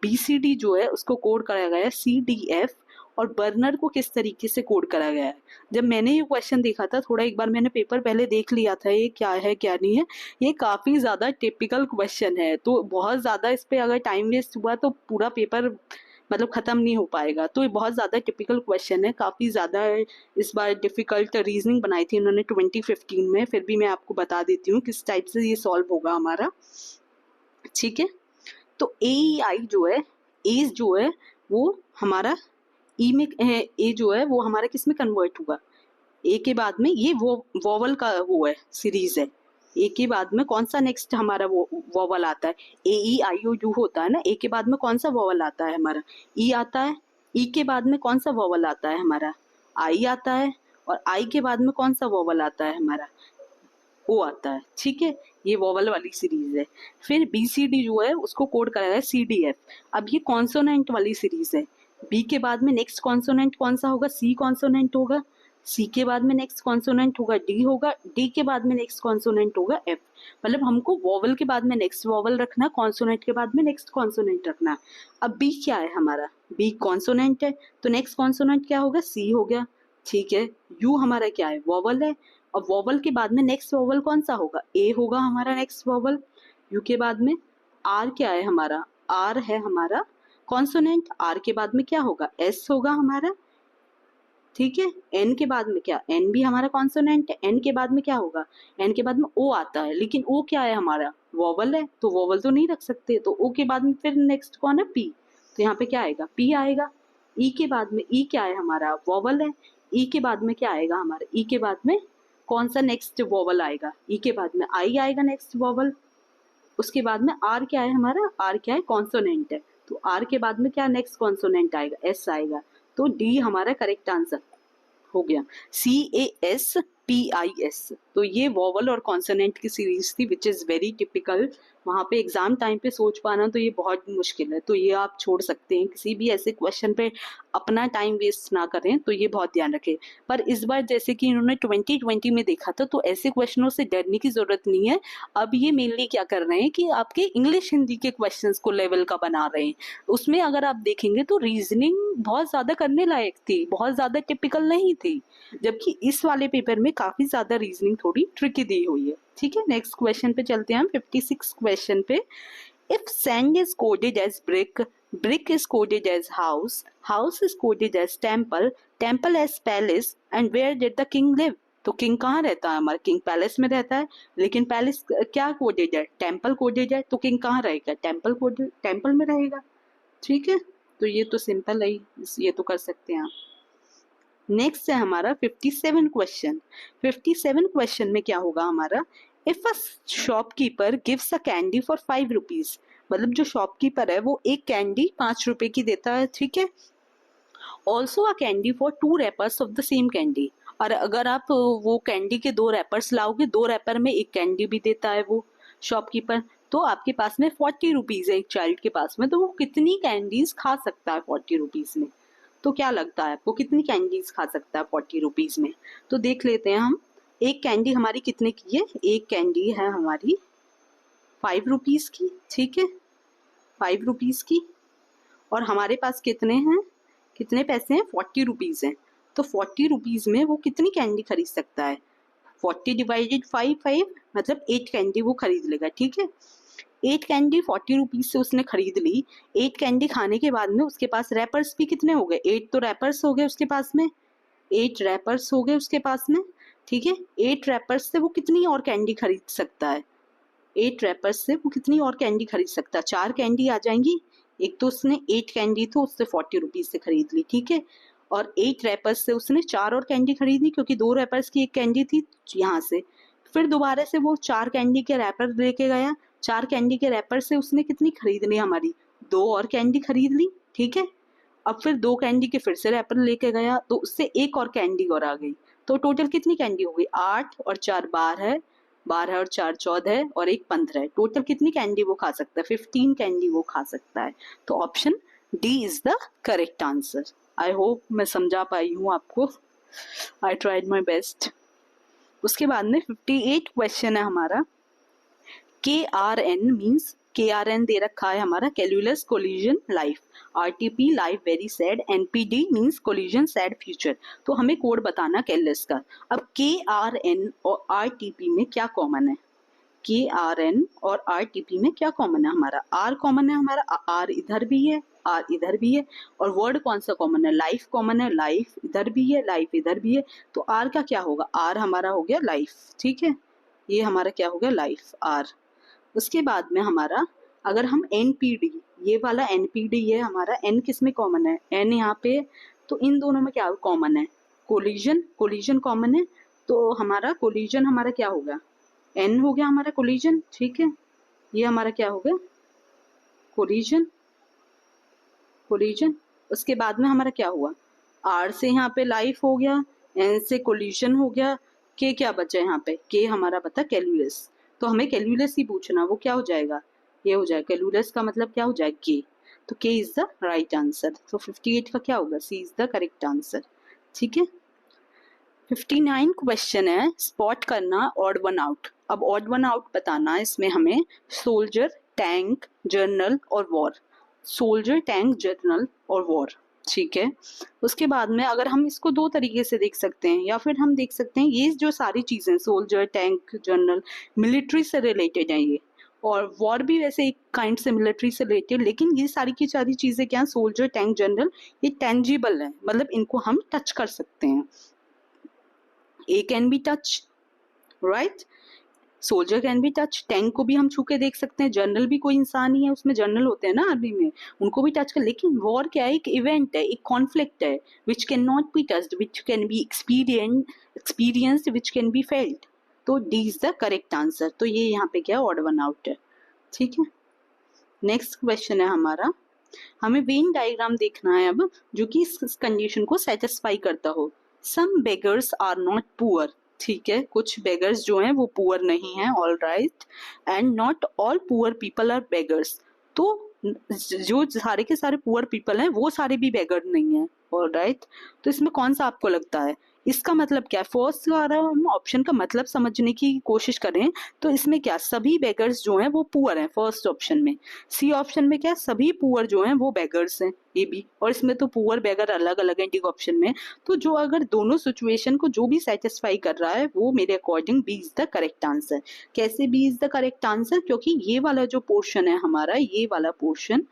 BCD जो है उसको कोड करा गया CDF, और बर्नर को किस तरीके से कोड करा गया है। जब मैंने ये क्वेश्चन देखा था, थोड़ा एक बार मैंने पेपर पहले देख लिया था, ये क्या है क्या नहीं है, ये काफ़ी ज़्यादा टिपिकल क्वेश्चन है। तो बहुत ज़्यादा इस पर अगर टाइम वेस्ट हुआ तो पूरा पेपर मतलब खत्म नहीं हो पाएगा। तो ये बहुत ज्यादा टिपिकल क्वेश्चन है, काफी ज्यादा इस बार डिफिकल्ट रीजनिंग बनाई थी इन्होंने 2015 में, फिर भी मैं आपको बता देती हूँ किस टाइप से ये सॉल्व होगा हमारा। ठीक है, तो ए आई जो है, ए जो है वो हमारा ई में, ए जो है वो हमारा किस में कन्वर्ट होगा, ए के बाद में ये वो वोवल का वो है सीरीज है, ए के बाद में कौन सा नेक्स्ट हमारा वो वोवल आता है, ए ई आई ओ यू होता है ना, ए के बाद में कौन सा वोवल आता है हमारा, ई आता है, ई के बाद में कौन सा वोवल आता है हमारा, आई आता है, और आई के बाद में कौन सा वोवल आता है हमारा, ओ आता है। ठीक है, ये वोवल वाली सीरीज है। फिर बी सी डी जो है उसको कोड करा है सी डी एफ। अब ये कॉन्सोनेंट वाली सीरीज है, बी के बाद में नेक्स्ट कॉन्सोनेंट कौन सा होगा, सी कॉन्सोनेंट होगा, सी के बाद में नेक्स्ट कॉन्सोनेंट होगा डी होगा, डी के बाद में नेक्स्ट कॉन्सोनेंट होगा एफ। मतलब हमको वोवल के बाद में नेक्स्ट वोवल रखना, कॉन्सोनेंट के बाद में नेक्स्ट कॉन्सोनेंट रखना। अब बी क्या है हमारा, बी कॉन्सोनेंट है, तो नेक्स्ट कॉन्सोनेंट क्या होगा, सी हो गया। ठीक है, यू हमारा क्या है, वोवल है, और वोवल के बाद में नेक्स्ट वोवल कौन सा होगा, ए होगा हमारा नेक्स्ट वोवल। यू के बाद में आर क्या है हमारा, आर है हमारा कॉन्सोनेंट, आर के बाद में क्या होगा, एस होगा हमारा। ठीक है, एन के बाद में क्या, एन भी हमारा कॉन्सोनेंट है, एन के बाद में क्या होगा, एन के बाद में ओ आता है, लेकिन ओ क्या है हमारा, वोवल है, तो वोवल तो नहीं रख सकते, तो ओ के बाद में फिर नेक्स्ट कौन है, पी, तो यहाँ पे क्या आएगा, पी आएगा। ई के बाद में, ई क्या है हमारा, वोवल है, ई के बाद में क्या आएगा हमारा, ई के बाद में कौन सा नेक्स्ट वोवल आएगा, ई के बाद में आई आएगा नेक्स्ट वोवल। उसके बाद में आर क्या है हमारा, आर क्या है, कॉन्सोनेंट है, तो आर के बाद में क्या नेक्स्ट कॉन्सोनेंट आएगा, एस आएगा। तो डी हमारा करेक्ट आंसर हो गया, CASPIS। तो ये वोवल और कॉन्सोनेंट की सीरीज थी विच इज वेरी टिपिकल। वहां पे एग्जाम टाइम पे सोच पाना तो ये बहुत मुश्किल है, तो ये आप छोड़ सकते हैं, किसी भी ऐसे क्वेश्चन पे अपना टाइम वेस्ट ना करें, तो ये बहुत ध्यान रखें। पर इस बार जैसे कि इन्होंने 2020 में देखा था, तो ऐसे क्वेश्चनों से डरने की जरूरत नहीं है। अब ये मेनली क्या कर रहे हैं कि आपके इंग्लिश हिंदी के क्वेश्चंस को लेवल का बना रहे हैं। उसमें अगर आप देखेंगे तो रीजनिंग बहुत ज्यादा करने लायक थी, बहुत ज्यादा टिपिकल नहीं थी, जबकि इस वाले पेपर में काफी ज्यादा रीजनिंग थोड़ी ट्रिकी दी हुई है। ठीक है, नेक्स्ट क्वेश्चन पे चलते हैं हम, 56 क्वेश्चन पे। If sand is coded as brick, brick is coded as house, house is coded as temple, temple as palace, and where did the king live? तो किंग कहाँ रहता है हमारा, किंग पैलेस में रहता है, लेकिन पैलेस क्या कोडेड है, टेम्पल कोडेड है, तो किंग कहाँ रहेगा, टेम्पल कोडेड, टेम्पल में रहेगा। ठीक है, तो ये तो सिंपल है, ये तो कर सकते हैं आप। नेक्स्ट है हमारा 57 क्वेश्चन। 57 क्वेश्चन में क्या होगा हमारा, if a shopkeeper gives a candy for 5 rupees, मतलब जो शॉपकीपर है वो एक कैंडी 5 रुपए की देता है। ठीक है, also a candy for 2 rappers of the same candy, और अगर आप वो कैंडी के 2 रैपर्स लाओगे, 2 रैपर में एक कैंडी भी देता है वो शॉपकीपर, तो आपके पास में 40 रुपीज है एक चाइल्ड के पास में, तो वो कितनी कैंडीज खा सकता है 40 रुपीज में। तो क्या लगता है आपको कितनी कैंडीज खा सकता है 40 रुपीज में, तो देख लेते हैं हम। एक कैंडी हमारी कितने की है, एक कैंडी है हमारी 5 रुपीज की। ठीक है, 5 रुपीज की, और हमारे पास कितने हैं, कितने पैसे हैं, 40 रुपीज हैं, तो 40 रुपीज में वो कितनी कैंडी खरीद सकता है, 40 डिवाइडेड 5 मतलब 8 कैंडी वो खरीद लेगा। ठीक है, 8 कैंडी 40 रुपीज से उसने खरीद ली। 8 कैंडी खाने के बाद में उसके पास रैपर्स भी कितने हो गए, 8 तो रैपर्स हो गए उसके पास में, 8 रैपर्स हो गए उसके पास में। ठीक है, 8 रैपर्स से वो कितनी और कैंडी खरीद सकता है, 8 रैपर्स से वो कितनी और कैंडी खरीद सकता है, 4 कैंडी आ जाएंगी। एक तो उसने 8 कैंडी तो उससे 40 रुपीज से खरीद ली। ठीक है, और 8 रैपर्स से उसने 4 और कैंडी खरीदी, क्योंकि 2 रैपर्स की एक कैंडी थी यहाँ से। फिर दोबारा से वो 4 कैंडी के रैपर लेके गया, 4 कैंडी के रैपर से उसने कितनी खरीद ली हमारी, 2 और कैंडी खरीद ली। ठीक है, अब फिर 2 कैंडी के फिर से रैपर लेके गया, तो उससे एक और कैंडी और आ गई, तो टोटल कितनी कैंडी हो गई, 8 और 4 12, 12 और 4 14 और एक 15, टोटल कितनी कैंडी वो खा सकता है, 15 कैंडी वो खा सकता है। तो option D is the correct answer. I hope मैं समझा पाई हूँ आपको, आई ट्राइड माई बेस्ट। उसके बाद में 58 क्वेश्चन है हमारा, KRN मीन्स, KRN दे रखा है हमारा calculus collision life, RTP life very sad, NPD means collision sad future. तो हमें कोड बताना कैलस का। अब KRN और RTP में क्या कॉमन है, KRN और RTP में क्या कॉमन है हमारा? R कॉमन है हमारा, R इधर भी है, R इधर भी है, और वर्ड कौन सा कॉमन है? लाइफ कॉमन है, लाइफ इधर भी है, लाइफ इधर भी है, तो R का क्या होगा? R हमारा हो गया लाइफ, ठीक है, ये हमारा क्या हो गया? Life, R। उसके बाद में हमारा अगर हम NPD, ये वाला NPD है हमारा, N किस में कॉमन है? N यहाँ पे, तो इन दोनों में क्या कॉमन है? कोलिजन, कोलिजन कॉमन है, तो हमारा कोलिजन हमारा क्या होगा? N हो गया हमारा कोलिजन, ठीक है, ये हमारा क्या हो गया? Collision, collision. उसके बाद में हमारा क्या हुआ? R से यहाँ पे लाइफ हो गया, N से कोलिजन हो गया, K क्या बचा यहाँ पे? K हमारा बता कैल्कुलस, तो हमें कैल्कुलस ही पूछना, वो क्या हो जाएगा? ये हो जाएगा कैल्कुलस का मतलब क्या हो जाएगा? K, तो K is the right answer. तो 58 का क्या होगा? C is the correct answer, ठीक है। 59 क्वेश्चन है, स्पॉट करना ऑड वन आउट। अब ऑड वन आउट बताना है इसमें हमें, सोल्जर, टैंक, जर्नल और वॉर। सोल्जर, टैंक, जर्नल और वॉर, ठीक है। उसके बाद में अगर हम इसको दो तरीके से देख सकते हैं, या फिर हम देख सकते हैं ये जो सारी चीजें सोल्जर, टैंक, जर्नल, मिलिट्री से रिलेटेड है ये, और वॉर भी वैसे एक काइंड से मिलिट्री से रिलेटेड, लेकिन ये सारी की सारी चीजें क्या, सोल्जर, टैंक, जनरल, ये टेंजिबल है, मतलब इनको हम टच कर सकते हैं। A can be touch, right, soldier can be touch, tank को भी हम छू के देख सकते हैं, जनरल भी कोई इंसान ही है, उसमें जनरल होते हैं ना आर्मी में, उनको भी टच कर। लेकिन वॉर क्या है? एक इवेंट है, एक कॉन्फ्लिक्ट है, which can not be touched, which can be experienced, which can be felt. तो D is the correct answer. तो ये यहाँ पे क्या ऑड वन आउट है, ठीक है। नेक्स्ट क्वेश्चन है हमारा, हमें वेन डायग्राम देखना है अब, जो कि इस कंडीशन को सेटिस्फाई करता हो। सम बेगर्स आर नॉट पुअर, ठीक है, कुछ बेगर्स जो हैं वो पुअर नहीं हैं, all right, and not all poor people are beggars, तो जो सारे के सारे पुअर पीपल हैं वो सारे भी बेगर नहीं है, ऑल राइट। तो इसमें कौन सा आपको लगता है? इसका मतलब क्या है? फर्स्ट वाला हम ऑप्शन का मतलब समझने की कोशिश करें तो इसमें क्या, सभी बेगर्स जो हैं वो पुअर हैं फर्स्ट ऑप्शन में। सी ऑप्शन में क्या, सभी पुअर जो हैं वो बेगर्स हैं, ये भी, और इसमें तो पुअर बेगर अलग अलग है डी ऑप्शन में। तो जो अगर दोनों सिचुएशन को जो भी सेटिस्फाई कर रहा है वो मेरे according B is the correct answer. कैसे B is the correct answer? क्योंकि ये वाला जो पोर्शन है हमारा, ये वाला portion,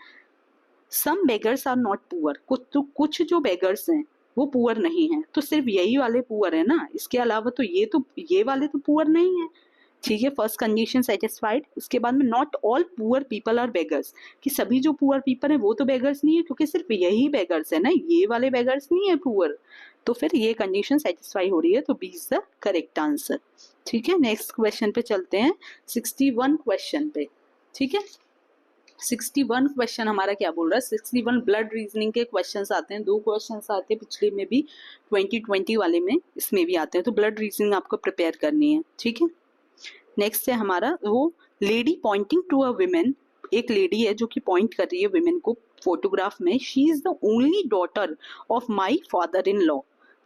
some beggars are not poor, कुछ जो बेगर्स हैं वो पुअर नहीं है, तो सिर्फ यही वाले पुअर है ना, इसके अलावा तो ये वाले तो पुअर नहीं है, ठीक है। First condition satisfied. उसके बाद में not all poor people are beggars, कि सभी जो पुअर पीपल है वो तो बेगर्स नहीं है, क्योंकि सिर्फ यही बेगर्स है ना, ये वाले बेगर्स नहीं है पुअर, तो फिर ये कंडीशन सेटिस्फाई हो रही है, तो B is the correct answer, ठीक है। नेक्स्ट क्वेश्चन पे चलते हैं, 61 क्वेश्चन पे, ठीक है। 61 क्वेश्चन हमारा क्या बोल रहा है? 61 ब्लड रीजनिंग के क्वेश्चंस आते हैं, दो क्वेश्चंस आते हैं, पिछले में भी 2020 वाले में, इसमें भी आते हैं, तो ब्लड रीजनिंग आपको प्रिपेयर करनी है, ठीक है। नेक्स्ट है हमारा वो, lady pointing to a women, एक लेडी है जो कि पॉइंट कर रही है विमेन को फोटोग्राफ में, she is the only daughter of my father in law,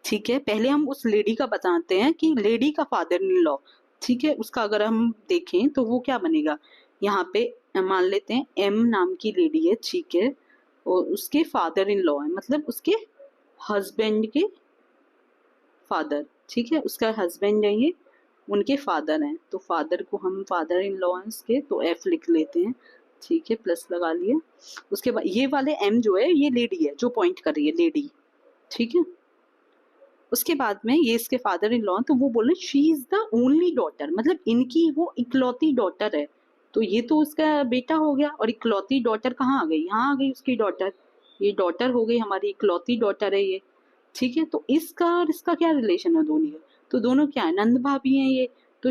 ठीक है। पहले हम उस लेडी का बताते हैं कि लेडी का फादर इन लॉ, ठीक है, उसका अगर हम देखें तो वो क्या बनेगा, यहाँ पे मान लेते हैं एम नाम की लेडी है, ठीक है, और उसके फादर इन लॉ है, मतलब उसके हस्बैंड के फादर, ठीक है, उसका हस्बैंड है ये, उनके फादर हैं, तो फादर को हम फादर इन लॉ हैं उसके, तो एफ लिख लेते हैं, ठीक है, प्लस लगा लिया। उसके बाद ये वाले एम जो है ये लेडी है जो पॉइंट कर रही है, लेडी, ठीक है। उसके बाद में ये इसके फादर इन लॉ, तो वो बोले she is the only daughter, मतलब इनकी वो इकलौती डॉटर है, तो ये तो उसका बेटा हो गया, और इकलौती डॉटर कहाँ आ गई? यहाँ आ गई उसकी डॉटर, ये डॉटर हो गई हमारी, इकलौती डॉटर है ये, ठीक है। तो इसका और इसका क्या रिलेशन है दोनों का? तो दोनों क्या है, नंद भाभी हैं ये, तो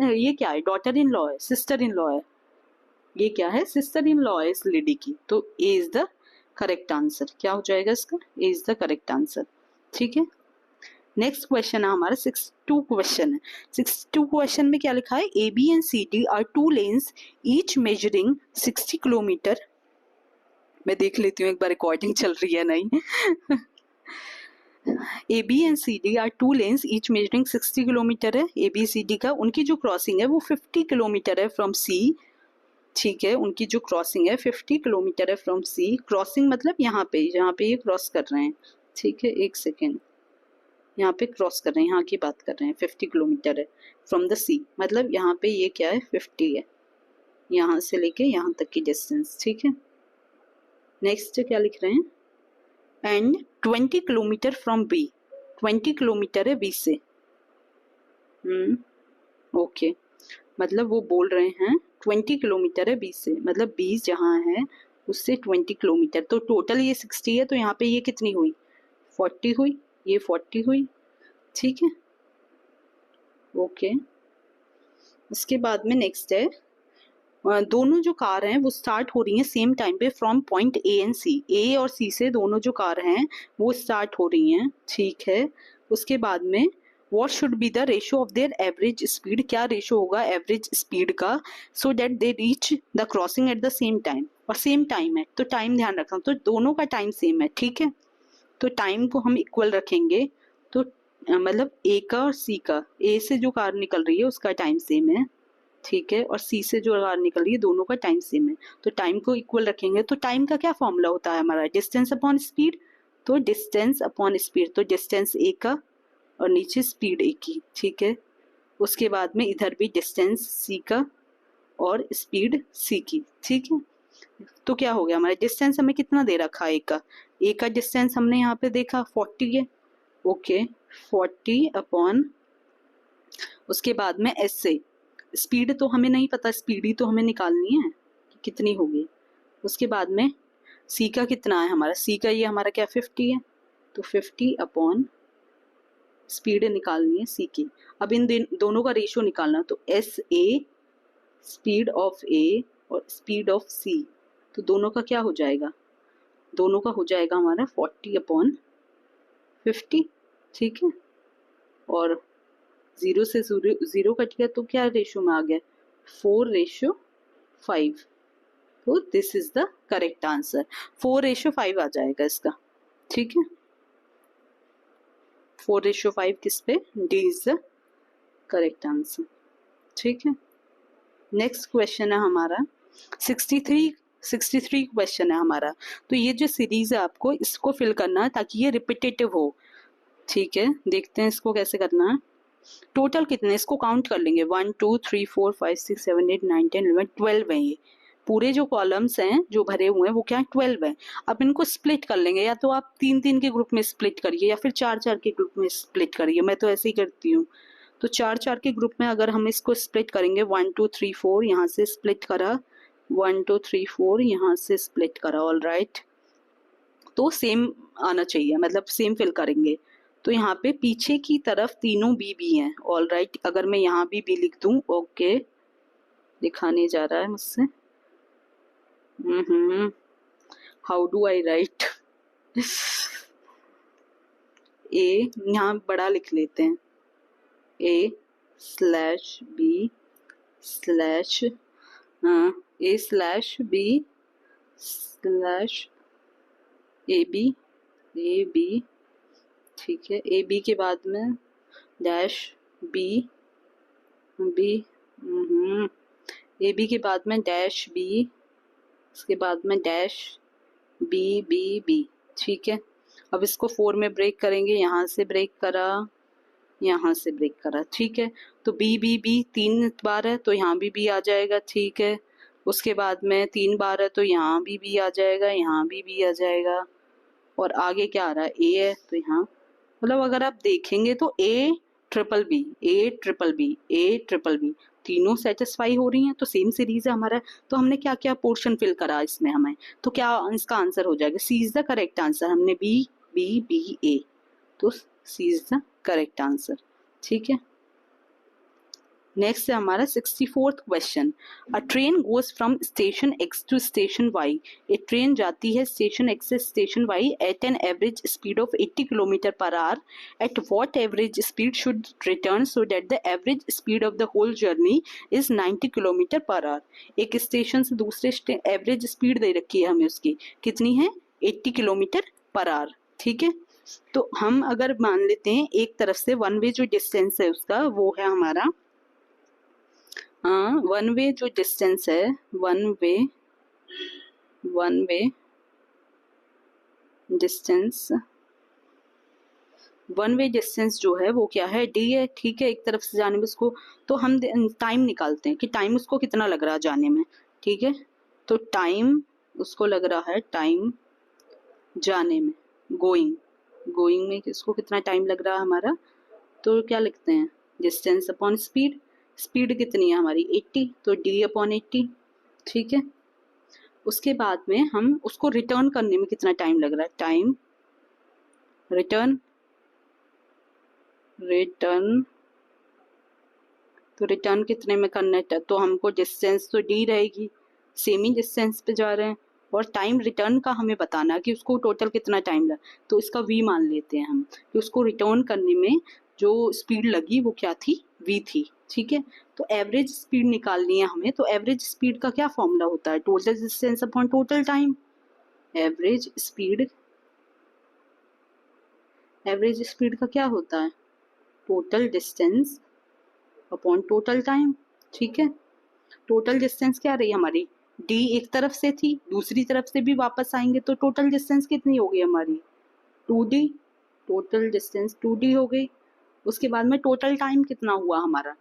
ये क्या है, डॉटर इन लॉ है, सिस्टर इन लॉ है, ये क्या है, सिस्टर इन लॉ है इस लेडी की, तो ए इज द करेक्ट आंसर। क्या हो जाएगा इसका? ए इज द करेक्ट आंसर, ठीक है। नेक्स्ट क्वेश्चन है हमारा 62 क्वेश्चन है। 62 क्वेश्चन में क्या लिखा है, A B and C D are two lanes each measuring 60 kilometre. मैं देख लेती हूँ एक बार रिकॉर्डिंग चल रही है नहीं। A B and C D are two lanes each measuring 60 kilometre है, ए बी सी डी का, उनकी जो क्रॉसिंग है वो 50 किलोमीटर है फ्रॉम सी, ठीक है, उनकी जो क्रॉसिंग है 50 किलोमीटर है फ्रॉम सी। क्रॉसिंग मतलब यहाँ पे ये क्रॉस कर रहे हैं, ठीक है, एक सेकेंड, यहाँ पे क्रॉस कर रहे हैं, यहाँ की बात कर रहे हैं, 50 किलोमीटर है फ्रॉम द सी, मतलब यहाँ पे ये क्या है 50 है, यहाँ से लेके यहाँ तक की डिस्टेंस, ठीक है। नेक्स्ट क्या लिख रहे हैं, and 20 kilometre from B, 20 kilometre है बी से। ओके, मतलब वो बोल रहे हैं 20 किलोमीटर है बी से, मतलब बी जहाँ है उससे 20 किलोमीटर, तो टोटल ये 60 है, तो यहाँ पे ये कितनी हुई 40 हुई, ये 40 हुई, ठीक है। ओके, इसके बाद में नेक्स्ट है, दोनों जो कार हैं वो स्टार्ट हो रही हैं सेम टाइम पे फ्रॉम पॉइंट ए एंड सी, ए और सी से दोनों जो कार हैं वो स्टार्ट हो रही हैं, ठीक है। उसके बाद में what should be the ratio of their average speed, क्या रेशियो होगा एवरेज स्पीड का, so that they reach the crossing at the same time, और सेम टाइम है तो टाइम ध्यान रखना, तो दोनों का टाइम सेम है, ठीक है। तो टाइम को हम इक्वल रखेंगे, तो मतलब ए का और सी का, ए से जो कार निकल रही है उसका टाइम सेम है, ठीक है, और सी से जो कार निकल रही है दोनों का टाइम सेम है, तो टाइम को इक्वल रखेंगे। तो टाइम का क्या फॉर्मूला होता है हमारा, डिस्टेंस अपॉन स्पीड, तो डिस्टेंस अपॉन स्पीड, तो डिस्टेंस ए का और नीचे स्पीड ए की, ठीक है। उसके बाद में इधर भी डिस्टेंस सी का और स्पीड सी की, ठीक है। तो क्या हो गया हमारा डिस्टेंस हमें कितना दे रखा है, ए का डिस्टेंस हमने यहाँ पे देखा 40 है, ओके 40 अपॉन, उसके बाद में एस से स्पीड तो हमें नहीं पता, स्पीड ही तो हमें निकालनी है कि कितनी होगी। उसके बाद में सी का कितना है हमारा, सी का ये हमारा क्या 50 है, तो 50 अपॉन स्पीड निकालनी है सी की। अब इन दोनों का रेशियो निकालना, तो एस ए स्पीड ऑफ ए और स्पीड ऑफ सी, तो दोनों का क्या हो जाएगा, दोनों का हो जाएगा हमारा 40 अपॉन 50, ठीक है। और जीरो से जीरो कट गया तो क्या रेशियो में आ गया 4:5, तो this is the correct answer, 4:5 आ जाएगा इसका, ठीक है। 4:5 किस पे, D is the correct answer, ठीक है। नेक्स्ट क्वेश्चन है हमारा 63 क्वेश्चन है हमारा। तो ये जो सीरीज है आपको इसको फिल करना है ताकि ये रिपीटेटिव हो, ठीक है। देखते हैं इसको कैसे करना है। टोटल कितने, इसको काउंट कर लेंगे 1 2 3 4 5 6 7 8 9 10 11 12 है, ये पूरे जो कॉलम्स हैं जो भरे हुए हैं वो क्या है 12 है। अब इनको स्प्लिट कर लेंगे, या तो आप 3 3 के ग्रुप में स्प्लिट करिए या फिर 4 4 के ग्रुप में स्प्लिट करिए, मैं तो ऐसे ही करती हूँ। तो 4 4 के ग्रुप में अगर हम इसको स्प्लिट करेंगे 1 2 3 4 यहाँ से स्प्लिट करा, 1 2 3 4 यहाँ से स्प्लिट करा, ऑल राइट। तो सेम आना चाहिए, मतलब सेम फिल करेंगे। तो यहाँ पे पीछे की तरफ तीनों बी हैं, ऑल राइट। अगर मैं यहाँ बी लिख दूं, ओके दिखाने जा रहा है मुझसे, how do I write, A यहाँ बड़ा लिख लेते हैं, A slash B slash A slash B slash A B, ठीक है। ए बी के बाद में डैश बी ए बी के बाद में डैश बी, उसके बाद में डैश बी, ठीक है। अब इसको 4 में ब्रेक करेंगे, यहाँ से ब्रेक करा, यहाँ से ब्रेक करा, ठीक है। तो बी 3 बार है तो यहाँ बी आ जाएगा, ठीक है। उसके बाद में 3 बार है तो यहाँ बी आ जाएगा, यहाँ बी आ जाएगा। और आगे क्या आ रहा है, ए है तो यहाँ, मतलब अगर आप देखेंगे तो ए ट्रिपल बी तीनों सेटिस्फाई हो रही हैं, तो सेम सीरीज है हमारा। तो हमने क्या क्या पोर्शन फिल करा इसमें हमें, तो क्या इसका आंसर हो जाएगा, C is the correct answer. हमने बी ए, तो C is the correct answer, ठीक है। नेक्स्ट है हमारा 64th question. A train goes from station X to station Y, एक ट्रेन जाती है स्टेशन एक्स से station Y at an average speed of 80 kilometre per hour, at what average speed should return so that the average speed of the whole journey is 90 kilometre per our. एक station से दूसरे average speed दे रखी है हमें, उसकी कितनी है 80 kilometre per our, ठीक है। तो हम अगर मान लेते हैं एक तरफ से वन वे जो डिस्टेंस है उसका वो है हमारा, वन वे जो डिस्टेंस है, one way distance one way distance जो है वो क्या है, डी है, ठीक है, एक तरफ से जाने में उसको, तो हम टाइम निकालते हैं कि टाइम उसको कितना लग रहा है जाने में, ठीक है। तो टाइम उसको लग रहा है, टाइम जाने में, गोइंग, गोइंग में इसको कितना टाइम लग रहा है हमारा, तो क्या लिखते हैं, डिस्टेंस अपॉन स्पीड, स्पीड कितनी है हमारी 80, तो डी अपॉन 80, ठीक है। उसके बाद में हम उसको रिटर्न करने में कितना टाइम लग रहा है, टाइम रिटर्न, रिटर्न, तो रिटर्न कितने में करना है, तो हमको डिस्टेंस तो डी रहेगी, सेम ही डिस्टेंस पे जा रहे हैं, और टाइम रिटर्न का हमें बताना कि उसको टोटल कितना टाइम लगा, तो इसका वी मान लेते हैं हम कि उसको रिटर्न करने में जो स्पीड लगी वो क्या थी, वी थी, ठीक है। तो एवरेज स्पीड निकालनी है हमें, तो एवरेज स्पीड का क्या फॉर्मूला होता है, total distance upon total time, average speed, average speed का क्या होता है, total distance upon total time, ठीक है। टोटल डिस्टेंस क्या रही हमारी, डी एक तरफ से थी, दूसरी तरफ से भी वापस आएंगे तो टोटल डिस्टेंस कितनी हो गई हमारी, 2d, टोटल डिस्टेंस 2d हो गई। उसके बाद में टोटल टाइम कितना हुआ हमारा,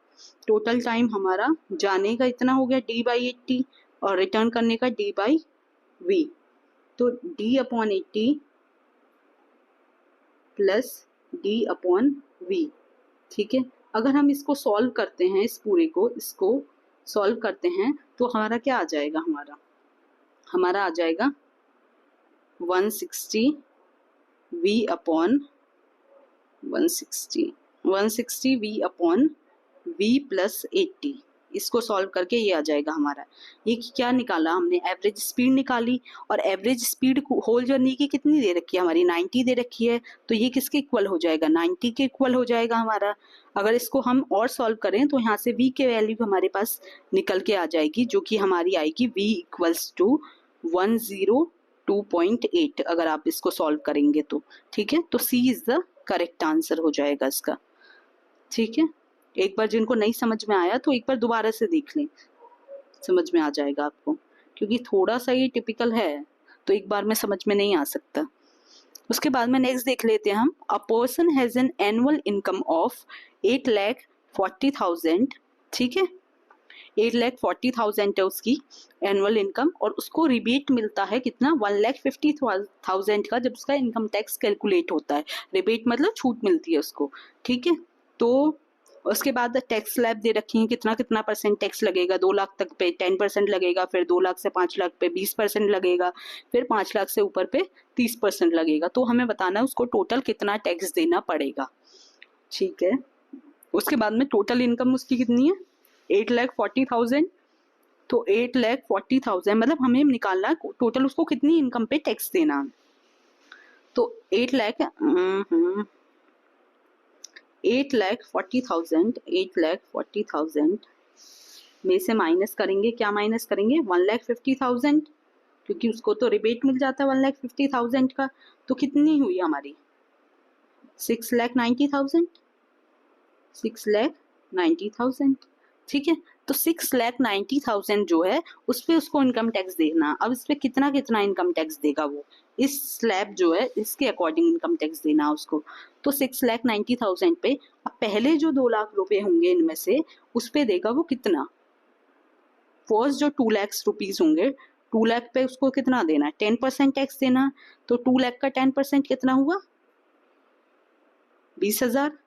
टोटल टाइम हमारा जाने का इतना हो गया d/80 और रिटर्न करने का d/v, तो d upon 80 plus d upon v, ठीक है। अगर हम इसको सॉल्व करते हैं, इस पूरे को, इसको सॉल्व करते हैं तो हमारा क्या आ जाएगा, हमारा आ जाएगा 160 v upon 160 v upon v plus 80, इसको सॉल्व करके ये आ जाएगा हमारा, ये क्या निकाला हमने, एवरेज स्पीड निकाली, और एवरेज स्पीड होल जर्नी की कितनी दे रखी है हमारी, 90 दे रखी है, तो ये किसके इक्वल हो जाएगा, 90 के इक्वल हो जाएगा हमारा। अगर इसको हम और सॉल्व करें तो यहाँ से v के वैल्यू हमारे पास निकल के आ जाएगी, जो कि हमारी आएगी v इक्वल्स टू 102.8, अगर आप इसको सॉल्व करेंगे तो, ठीक है। तो C is the correct answer हो जाएगा इसका, ठीक है। एक बार जिनको नहीं समझ में आया तो एक बार दोबारा से देख लें, समझ में आ जाएगा आपको, क्योंकि थोड़ा सा ये टिपिकल है तो एक बार में समझ में नहीं आ सकता। उसके बाद में नेक्स्ट देख लेते हैं हम, a person has an annual income of 8,40,000, ठीक है, 8,40,000 है उसकी एनुअल इनकम, और उसको रिबेट मिलता है कितना, 1,50,000 का, जब उसका इनकम टैक्स कैलकुलेट होता है, रिबेट मतलब छूट मिलती है उसको, ठीक है। तो उसके बाद टैक्स स्लैब दे रखी है, कितना कितना परसेंट टैक्स लगेगा, 2 लाख तक पे 10% लगेगा, फिर 2 लाख से 5 लाख पे 20% लगेगा, फिर 5 लाख से ऊपर पे 30% लगेगा, तो हमें बताना है उसको टोटल कितना टैक्स देना पड़ेगा, ठीक है। उसके बाद में टोटल इनकम उसकी कितनी है, 8,40,000, तो 8,40,000 मतलब हमें निकालना है टोटल उसको कितनी इनकम पे टैक्स देना, तो 8,40,000 में से माइनस करेंगे, क्या माइनस करेंगे, 1,50,000, क्योंकि उसको तो रिबेट मिल जाता है 1,50,000 का, तो कितनी हुई हमारी 6,90,000, 6,90,000, ठीक है। तो 6,90,000 जो है उस पे उसको इनकम टैक्स देना, अब इस पे कितना कितना इनकम टैक्स देगा वो, इस स्लैब जो है इसके अकॉर्डिंग इनकम टैक्स देना उसको, तो 6,90,000 पे अब पहले जो 2 लाख रुपए होंगे इनमें से उस पे देगा वो कितना, फर्स्ट जो 2 लाख रुपीज होंगे, 2 लाख पे उसको कितना देना है, 10% टैक्स देना, तो 2 लाख का 10% कितना हुआ, 20,000,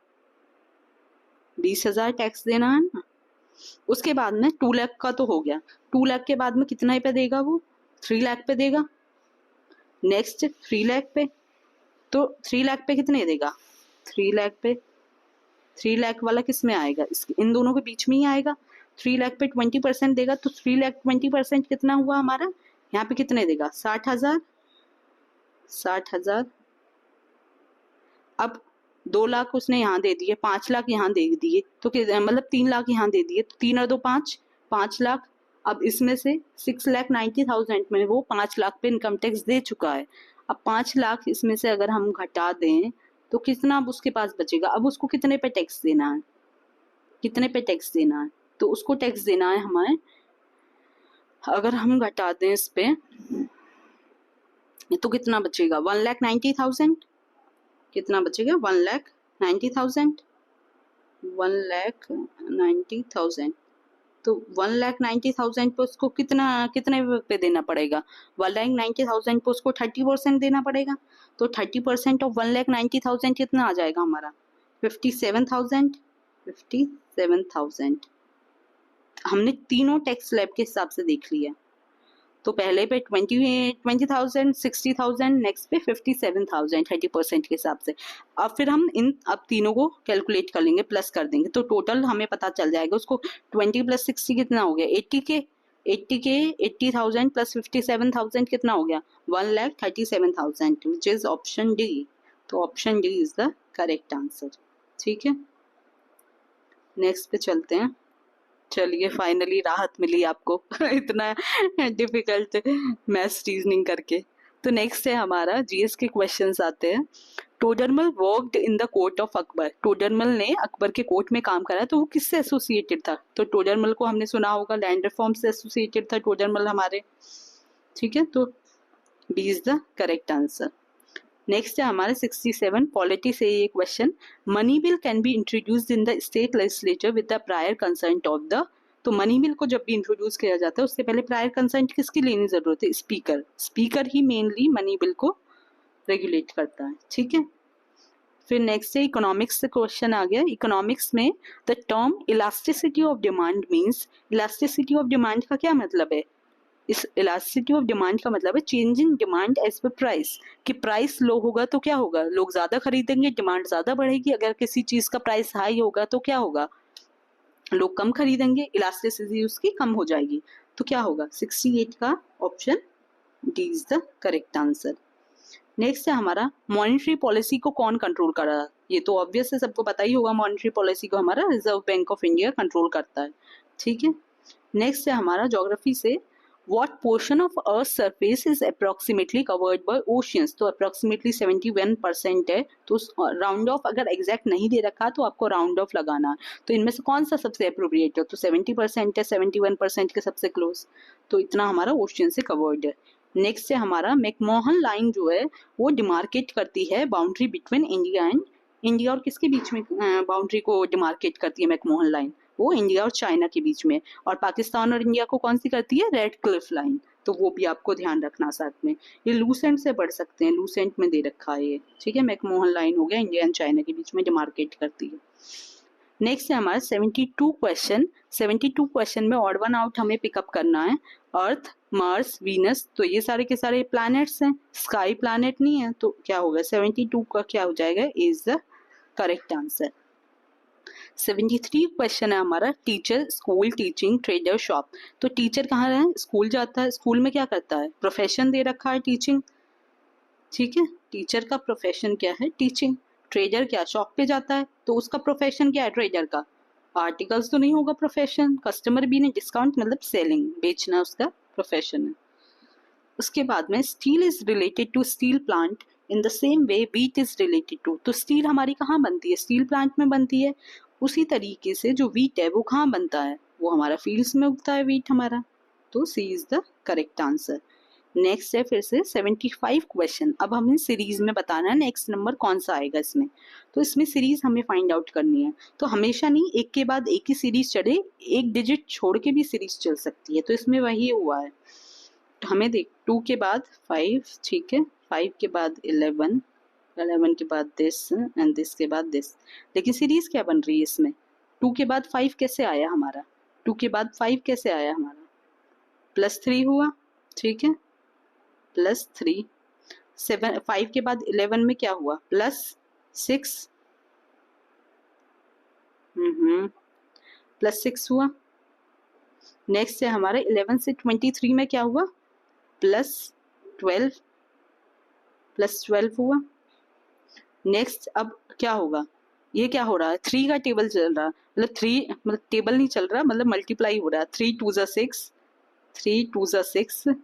20,000 टैक्स देना है ना। उसके बाद में 2 लाख का तो हो गया, 2 लाख के बाद में कितना पे देगा वो, 3 लाख पे देगा, नेक्स्ट 3 लाख पे, तो 3 लाख पे कितने देगा, 3 लाख पे, 3 लाख वाला किस में आएगा, इन दोनों के बीच में ही आएगा, 3 लाख पे 20% देगा, तो 3 लाख 20% कितना हुआ हमारा, यहाँ पे कितने देगा, 60,000, 60,000। अब 2 लाख उसने यहाँ दे दिए, 5 लाख यहाँ दे दिए, तो मतलब 3 लाख यहाँ दे दिए, तो 3 और 2 5, 5 लाख। अब इसमें से 6,90,000 में वो 5 लाख पे इनकम टैक्स दे चुका है, अब 5 लाख इसमें से अगर हम घटा दें तो कितना अब उसके पास बचेगा, अब उसको कितने पे टैक्स देना है, कितने पे टैक्स देना है, तो उसको टैक्स देना है हमें, अगर हम घटा दें इस पे तो कितना बचेगा, 1,90,000, कितना बचेगा 1,90,000, 1,90,000। तो 1,90,000 पे उसको कितने पे देना पड़ेगा? 1,90,000 पे उसको 30% देना पड़ेगा। तो 30% ऑफ 1,90,000 कितना आ जाएगा हमारा? 57,000। 57,000 हमने तीनों टैक्स स्लैब के हिसाब से देख लिया। तो पहले पे 20,000, 60,000, नेक्स्ट पे 57,000 30% के हिसाब से। अब फिर हम अब तीनों को कैलकुलेट कर लेंगे, प्लस कर देंगे, तो टोटल हमें पता चल जाएगा। उसको 20 + 60 कितना हो गया? 80K। 80K 80,000 + 57,000 कितना हो गया? 1,37,000, विच इज ऑप्शन डी। तो option D is the correct answer. ठीक है, नेक्स्ट पे चलते हैं। चलिए फाइनली राहत मिली आपको इतना डिफिकल्ट मैथ्स रीजनिंग करके। तो नेक्स्ट है हमारा जीएस के क्वेश्चंस आते हैं। Todarmal worked in the court of Akbar. Todarmal ने अकबर के कोर्ट में काम करा, तो वो किससे एसोसिएटेड था? तो टोडरमल को हमने सुना होगा, लैंड रिफॉर्म से एसोसिएटेड था टोडरमल हमारे। ठीक है, तो B is the correct answer. Next है हमारे 67 पॉलिटी से ये question. Money bill can be introduced in the state legislature with the prior consent of the. तो मनी बिल को जब भी इंट्रोड्यूस किया जाता है उससे पहले प्रायर कंसेंट किसकी लेनी जरूरत है? स्पीकर। स्पीकर ही मेनली मनी बिल को रेगुलेट करता है। ठीक है, फिर नेक्स्ट है इकोनॉमिक्स से क्वेश्चन आ गया। इकोनॉमिक्स में the term elasticity of demand means. Elasticity of demand का क्या मतलब है? इस इलास्टिसिटी ऑफ डिमांड का मतलब है change in demand as per price. कि प्राइस लो होगा तो क्या होगा? लोग ज्यादा खरीदेंगे, डिमांड ज्यादा बढ़ेगी। अगर किसी चीज का प्राइस हाई होगा तो क्या होगा? लोग कम खरीदेंगे, इलास्टिसिटी उसकी कम हो जाएगी। तो क्या होगा? 68 का option D is the correct answer. Next है हमारा मॉनेटरी पॉलिसी को कौन कंट्रोल कर रहा है? ये तो ऑब्वियस है, सबको पता ही होगा। मॉनेटरी पॉलिसी को हमारा reserve bank of India control करता है। ठीक है, नेक्स्ट है हमारा ज्योग्राफी से। What portion of Earth's surface is approximately covered by oceans? तो approximately 71% है। तो राउंड ऑफ अगर एग्जैक्ट नहीं दे रखा तो आपको राउंड ऑफ लगाना है। तो इनमें से कौन सा सबसे अप्रोप्रिएट है? तो 70% है, 71% के सबसे क्लोज। तो इतना हमारा ओशियन से कवर्ड है। नेक्स्ट है हमारा मैकमोहन लाइन जो है वो डिमार्केट करती है boundary between India and. India और किसके बीच में बाउंड्री को डिमार्केट करती है मैकमोहन लाइन? वो इंडिया और चाइना के बीच में। और पाकिस्तान और इंडिया को कौन सी करती है? Red Cliff line. तो वो भी आपको ध्यान रखना साथ में। ये लूसेंट से पढ़ सकते हैं, लूसेंट में दे रखा है ये। ठीक है, मैकमोहन लाइन हो गया, इंडिया एंड चाइना के बीच में डिमार्केट करती है। नेक्स्ट है हमारा 72 क्वेश्चन। 72 क्वेश्चन में ऑड वन आउट हमें पिकअप करना है। अर्थ, मार्स, वीनस, तो ये सारे के सारे प्लैनेट्स हैं, स्काई प्लैनेट नहीं है। तो क्या होगा? 72 का क्या हो जाएगा? Is the correct answer. 73 question है हमारा teacher, school, teaching, trader, shop. तो टीचर कहाँ है? स्कूल जाता है। स्कूल में क्या करता है? प्रोफेशन दे रखा है टीचिंग। ठीक है, टीचर का प्रोफेशन क्या है? टीचिंग। ट्रेडर क्या? शॉप पे जाता है, तो उसका प्रोफेशन क्या है ट्रेडर का? आर्टिकल्स तो नहीं होगा प्रोफेशन। कस्टमर भी नहीं, डिस्काउंट मतलब सेलिंग, बेचना उसका प्रोफेशन है। उसके बाद में steel is related to steel plant in the same way wheat is related to. तो स्टील हमारी कहाँ बनती है? स्टील प्लांट में बनती है। उसी तरीके से जो व्हीट है वो कहाँ बनता है? वो हमारा फील्ड्स में उगता है व्हीट हमारा। तो C is the correct answer. Next है फिर से 75 क्वेश्चन। अब हमें सीरीज में बताना है नेक्स्ट नंबर कौन सा आएगा इसमें। तो इसमें सीरीज हमें फाइंड आउट करनी है। तो हमेशा नहीं एक के बाद एक ही सीरीज चले, एक डिजिट छोड़ के भी सीरीज चल सकती है। तो इसमें वही हुआ है। तो हमें देख 2 के बाद 5, ठीक है, 5 के बाद 11, 11 के बाद दिस एंड दिस के बाद दिस। लेकिन सीरीज क्या बन रही है इसमें? 2 के बाद 5 कैसे आया हमारा? 2 के बाद 5 कैसे आया हमारा? +3 हुआ। ठीक है, +3। 7 5 के बाद 11 में क्या हुआ? +6। +6 हुआ। नेक्स्ट है हमारा 11 से 23 में क्या हुआ? +12, +12 हुआ। नेक्स्ट अब क्या होगा? ये क्या हो रहा है? 3 का टेबल चल रहा है, मतलब 3 मतलब टेबल नहीं चल रहा, मतलब मल्टीप्लाई हो रहा है। 3 2 ज़ा 6, 3 2 ज़ा 6,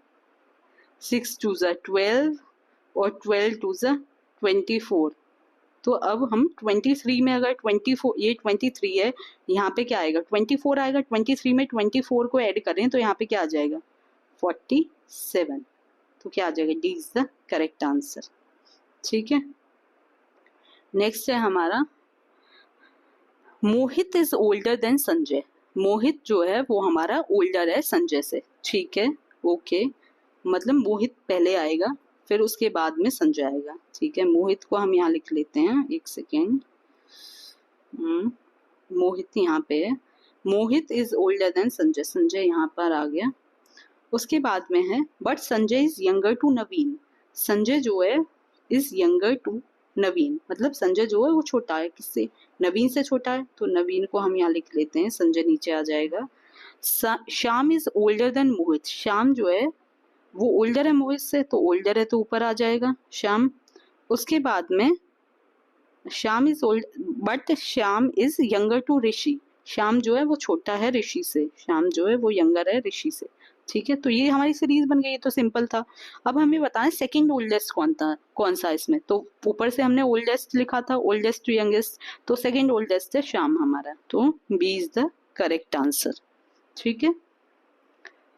6 2 ज़ा 12 और 12 2 ज़ा 24। तो अब हम 23 में अगर 24, ये 23 है, यहाँ पे क्या आएगा? 24 आएगा। 23 में 24 को ऐड करें तो यहाँ पे क्या आ जाएगा? 47। तो क्या आ जाएगा? D is the correct answer. ठीक है, नेक्स्ट है हमारा मोहित इज ओल्डर देन संजय। मोहित जो है वो हमारा ओल्डर है संजय से, ठीक है, ओके। मतलब मोहित पहले आएगा, फिर उसके बाद में संजय आएगा, ठीक है। मोहित को हम यहाँ लिख लेते हैं, एक सेकेंड। मोहित यहाँ पे है, Mohit is older than Sanjay, Sanjay यहाँ पर आ गया। उसके बाद में है but Sanjay is younger to Naveen. Sanjay जो है इज यंगर टू नवीन, मतलब संजय जो है वो छोटा है किससे, नवीन से छोटा है, तो नवीन को हम यहाँ लिख लेते हैं, संजय नीचे आ जाएगा। श्याम इज ओल्डर देन मोहित। श्याम जो है वो ओल्डर है मोहित से, तो ओल्डर है तो ऊपर आ जाएगा श्याम। उसके बाद में Shyam is old but Shyam is younger to Rishi. Shyam जो है वो छोटा है ऋषि से, श्याम जो है वो यंगर है ऋषि से, ठीक है। तो ये हमारी सीरीज बन गई, तो सिंपल था। अब हमें बताएं सेकंड ओल्डेस्ट कौन सा इसमें, तो ऊपर से हमने ओल्डेस्ट लिखा था, ओल्डेस्ट टू यंगेस्ट, तो सेकंड ओल्डेस्ट है श्याम हमारा, तो B is the correct answer, ठीक है।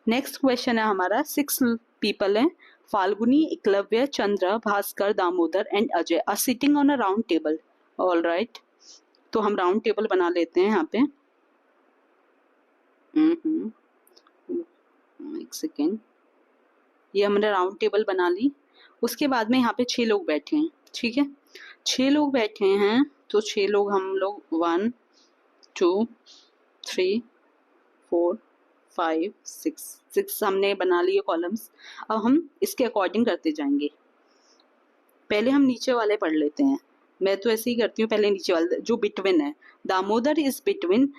नेक्स्ट क्वेश्चन है हमारा, 6 पीपल हैं, Falguni, Eklavya, Chandra, Bhaskar, Damodar and Ajay are sitting on a round table. All right, तो हम राउंड टेबल बना लेते हैं यहाँ पे। एक सेकेंड, ये हमने राउंड टेबल बना ली। उसके बाद में यहाँ पे 6 लोग बैठे हैं, ठीक है। 6 लोग बैठे हैं, तो 6 लोग हम लोग 1 2 3 4 5 6 हमने बना लिए कॉलम्स। अब हम इसके अकॉर्डिंग करते जाएंगे। पहले हम नीचे वाले पढ़ लेते हैं, मैं तो ऐसे ही करती हूँ, पहले नीचे वाले जो बिटवीन है। Damodar is between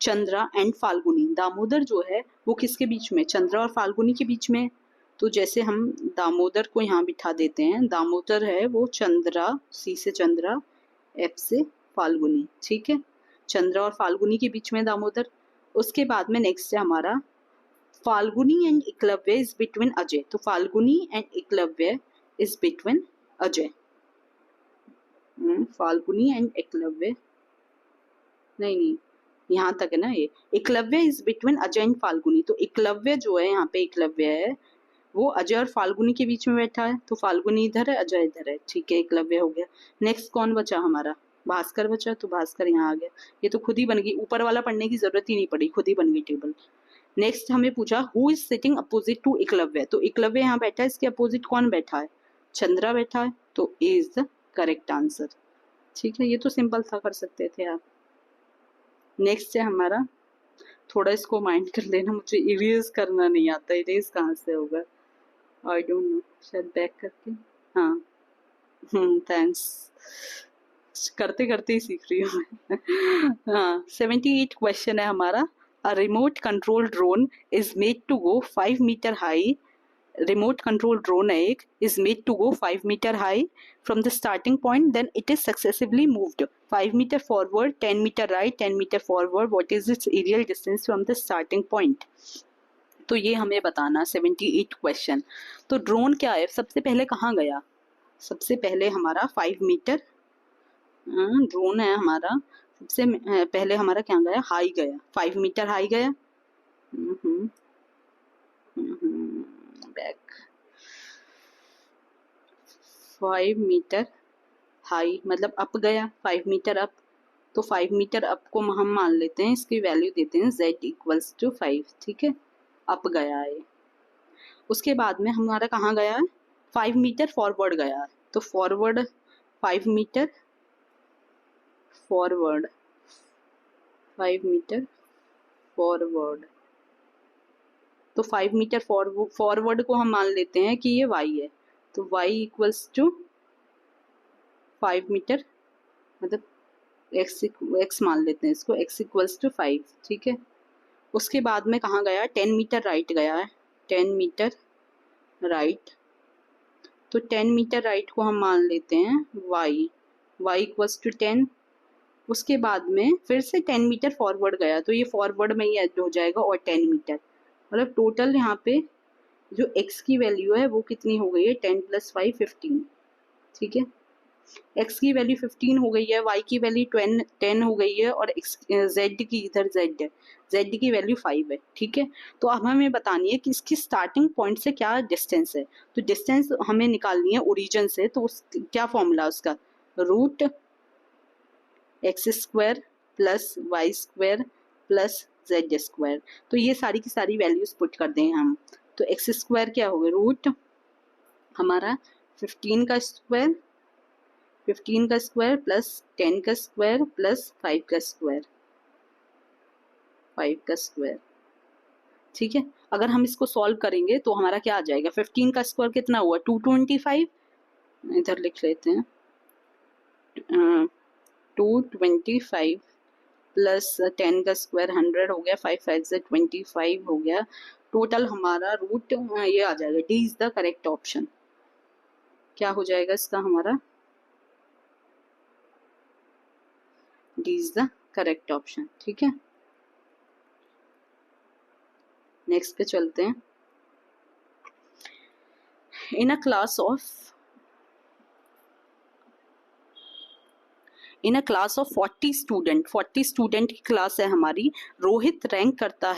Chandra and Falguni. Damodar जो है वो किसके बीच में, चंद्रा और फाल्गुनी के बीच में। तो जैसे हम दामोदर को यहाँ बिठा देते हैं, दामोदर है वो चंद्रा, सी से चंद्रा, एफ से फाल्गुनी, ठीक है। चंद्रा और फाल्गुनी के बीच में दामोदर। उसके बाद में नेक्स्ट है हमारा Falguni and Eklavya is between Ajay. तो Falguni and Eklavya is between Ajay. Falguni and Eklavya, नहीं यहाँ तक है ना, ये Eklavya is between Ajay and Falguni. तो एकलव्य जो है यहाँ पे, एकलव्य है वो अजय और फाल्गुनी के बीच में बैठा है, तो फाल्गुनी इधर है, अजय इधर है, ठीक है, एकलव्य हो गया। नेक्स्ट कौन बचा हमारा, भास्कर बचा, तो भास्कर यहाँ आ गया। ये तो खुद ही बन गई, ऊपर वाला पढ़ने की जरूरत ही नहीं पड़ी, खुद ही बन गई टेबल। नेक्स्ट हमें पूछा who is sitting opposite to Eklavya. तो एकलव्य यहाँ बैठा है, इसके अपोजिट कौन बैठा है, चंद्रा बैठा है, तो ए इज द करेक्ट आंसर, ठीक है। ये तो सिंपल था, कर सकते थे आप। नेक्स्ट है हमारा, थोड़ा इसको माइंड कर लेना, मुझे इरेज करना नहीं आता, इरेज कहाँ से होगा, आई डोंट नो, शायद बैक करके, हाँ, थैंक्स, करते करते ही सीख रही हूँ मैं। हाँ, 78 क्वेश्चन है हमारा। A remote control drone is made to go 5 metre high. Remote control drone है एक, is made to go 5 meter high from the starting point, then it is successively moved 5 meter forward, 10 meter right, 10 meter forward. What is its aerial distance from the starting point? तो ये हमें बताना 78 question. तो drone क्या है, सबसे पहले कहाँ गया, सबसे पहले हमारा 5 मीटर ड्रोन है हमारा, सबसे पहले हमारा क्या गया, हाई गया, 5 मीटर हाई गया। बैक 5 मीटर हाई मतलब अप गया, 5 मीटर अप, तो 5 मीटर अप को हम मान लेते हैं, इसकी वैल्यू देते हैं z इक्वल्स टू 5, ठीक है, अप गया है। उसके बाद में हमारा कहाँ गया है, 5 मीटर फॉरवर्ड गया है, तो forward 5 metre forward, 5 metre forward, तो 5 मीटर फॉरवर्ड को हम मान लेते हैं कि ये y है, तो y इक्वल्स टू 5 मीटर, मतलब x मान लेते हैं इसको, x इक्वल्स टू 5, ठीक है। उसके बाद में कहाँ गया, 10 मीटर राइट गया है, 10 मीटर राइट, तो 10 मीटर राइट को हम मान लेते हैं y इक्वल्स टू 10। उसके बाद में फिर से 10 मीटर फॉरवर्ड गया, तो ये फॉरवर्ड में ही ऐड हो जाएगा, और 10 मीटर, मतलब टोटल यहाँ पे जो x की वैल्यू है वो कितनी हो गई है, 10 + 5 15, ठीक है। x की वैल्यू 15 हो गई है, y की वैल्यू 10 हो गई है, और z की, इधर z है, z की वैल्यू 5 है, ठीक है। तो अब हमें बतानी है कि इसकी स्टार्टिंग पॉइंट से क्या डिस्टेंस है, तो डिस्टेंस हमें निकालनी है ओरिजिन से, तो क्या फॉर्मूला उसका, root x square plus y square plus z square. तो ये सारी की सारी वैल्यूज पुट कर दें हम, तो एक्स स्क्वायर क्या होगा, रूट हमारा 15 का स्क्वायर, 15 का स्क्वायर प्लस 10 का स्क्वायर प्लस 5 का स्क्वायर, 5 का स्क्वायर। ठीक है, अगर हम इसको सॉल्व करेंगे तो हमारा क्या आ जाएगा, 15 का स्क्वायर कितना हुआ 225, इधर लिख लेते हैं 225 प्लस 10 का स्क्वायर 100 हो गया, 5 5 से 25 हो गया, टोटल हमारा रूट ये आ जाएगा। D is the correct option. क्या हो जाएगा इसका हमारा, D is the correct option. ठीक है, नेक्स्ट पे चलते हैं। In a class of 40 student, 40 student की क्लास है हमारी। रोहित रैंक करता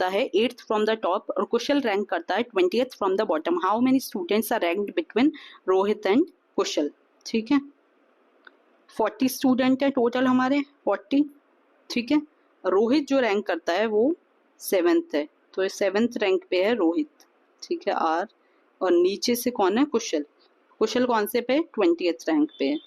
है 8th फ्रॉम द टॉप और कुशल रैंक करता है 20th from the bottom. How many students are ranked between Rohit and Kushal. ठीक है, 40 स्टूडेंट है टोटल हमारे 40। ठीक है, रोहित जो रैंक करता है वो 7th है, तो 7th रैंक पे है रोहित। ठीक है, आर, और नीचे से कौन है, कुशल। कुशल कौन से पे, 20th रैंक पे है,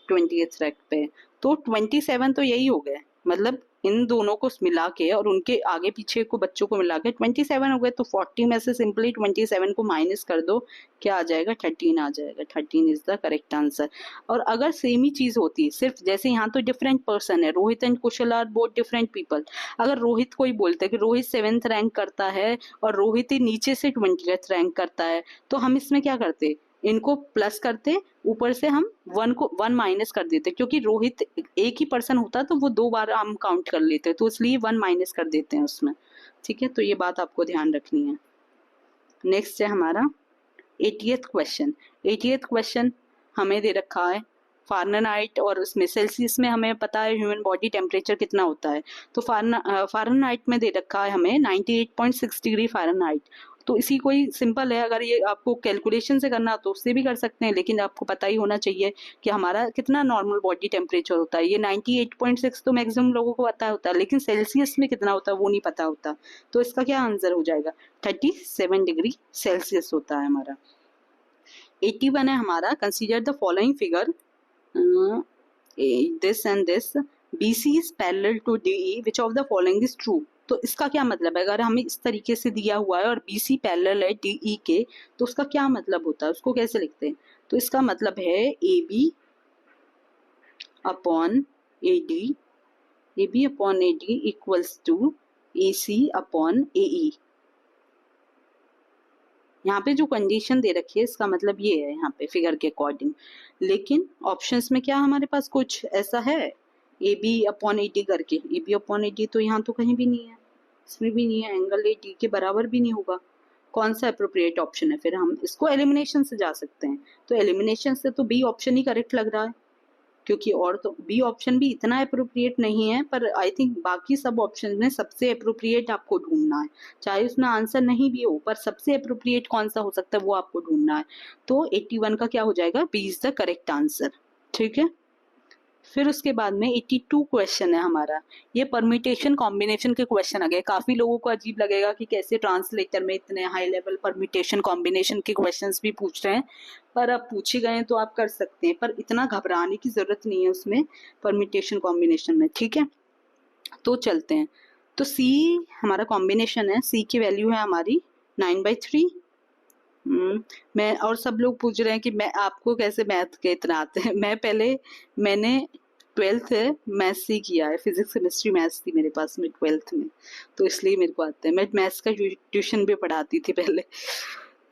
20th रैंक पे। तो 27 तो यही हो गए, मतलब इन दोनों को मिला के और उनके आगे पीछे को बच्चों को मिला के 27 हो गए। तो 40 में से सिंपली 27 को माइनस कर दो, क्या आ जाएगा, 13 आ जाएगा। 13 इज द करेक्ट आंसर। और अगर सेम ही चीज होती, सिर्फ जैसे यहाँ तो डिफरेंट पर्सन है, Rohit and Kushal are both different people. अगर रोहित को ही बोलते कि रोहित 7th रैंक करता है और रोहित ही नीचे से 20th रैंक करता है, तो हम इसमें क्या करते, इनको प्लस करते, ऊपर से हम 1 माइनस कर देते, क्योंकि रोहित एक ही पर्सन होता तो वो 2 बार हम काउंट कर लेते, तो इसलिए 1 माइनस कर देते हैं उसमें। ठीक है, तो ये बात आपको ध्यान रखनी है। नेक्स्ट है हमारा 80th क्वेश्चन। 80th क्वेश्चन हमें दे रखा है फारेनहाइट, और उसमें सेल्सियस में हमें पता है ह्यूमन बॉडी टेम्परेचर कितना होता है। तो फारेनहाइट में दे रखा है हमें 98.6 डिग्री फारेनहाइट। तो इसी कोई सिंपल है, अगर ये आपको कैलकुलेशन से करना तो उससे भी कर सकते हैं, लेकिन आपको पता ही होना चाहिए कि हमारा कितना नॉर्मल बॉडी टेम्परेचर होता है। ये 98.6 तो मैक्सिमम लोगों को पता होता है, लेकिन सेल्सियस में कितना होता है वो नहीं पता होता। तो इसका क्या आंसर हो जाएगा, 37 डिग्री सेल्सियस होता है हमारा। 81 है हमारा, consider the following figure, this and this, BC is parallel to DE, which of the following is true। तो इसका क्या मतलब है, अगर हमें इस तरीके से दिया हुआ है और BC पैरेलल है DE के, तो उसका क्या मतलब होता है, उसको कैसे लिखते हैं। तो इसका मतलब है AB upon AD equals to AC upon AE। यहाँ पे जो कंडीशन दे रखी है इसका मतलब ये है यहाँ पे फिगर के अकॉर्डिंग, लेकिन ऑप्शंस में क्या हमारे पास कुछ ऐसा है AB अपॉन AD करके, AB अपॉन AD तो यहाँ तो कहीं भी नहीं है, इसमें भी नहीं है, एंगल AD के बराबर भी नहीं होगा। कौन सा अप्रोप्रिएट ऑप्शन है, फिर हम इसको एलिमिनेशन से जा सकते हैं। तो एलिमिनेशन से तो B ऑप्शन ही करेक्ट लग रहा है, क्योंकि और तो बी ऑप्शन भी इतना अप्रोप्रिएट नहीं है, पर आई थिंक बाकी सब ऑप्शन में सबसे अप्रोप्रिएट आपको ढूंढना है, चाहे उसमें आंसर नहीं भी हो, पर सबसे अप्रोप्रिएट कौन सा हो सकता है वो आपको ढूंढना है। तो 81 का क्या हो जाएगा, B is the correct answer. ठीक है, फिर उसके बाद में 82 क्वेश्चन है हमारा, ये परम्यूटेशन कॉम्बिनेशन के क्वेश्चन आ गए। काफी लोगों को अजीब लगेगा कि कैसे ट्रांसलेटर में इतने हाई लेवल परम्यूटेशन कॉम्बिनेशन के क्वेश्चंस भी पूछ रहे हैं, पर अब पूछे गए तो आप कर सकते हैं, पर इतना घबराने की जरूरत नहीं है उसमें परम्यूटेशन कॉम्बिनेशन में। ठीक है, तो चलते हैं। तो सी हमारा कॉम्बिनेशन है, सी की वैल्यू है हमारी 9/3। मैं, और सब लोग पूछ रहे हैं कि मैं आपको कैसे मैथ के इतना आते हैं। मैंने 12th है मैथ्स ही किया है, फिजिक्स केमिस्ट्री मैथ्स थी मेरे पास में 12th में, तो इसलिए मेरे को आते हैं। मैं मैथ्स का ट्यूशन भी पढ़ाती थी पहले।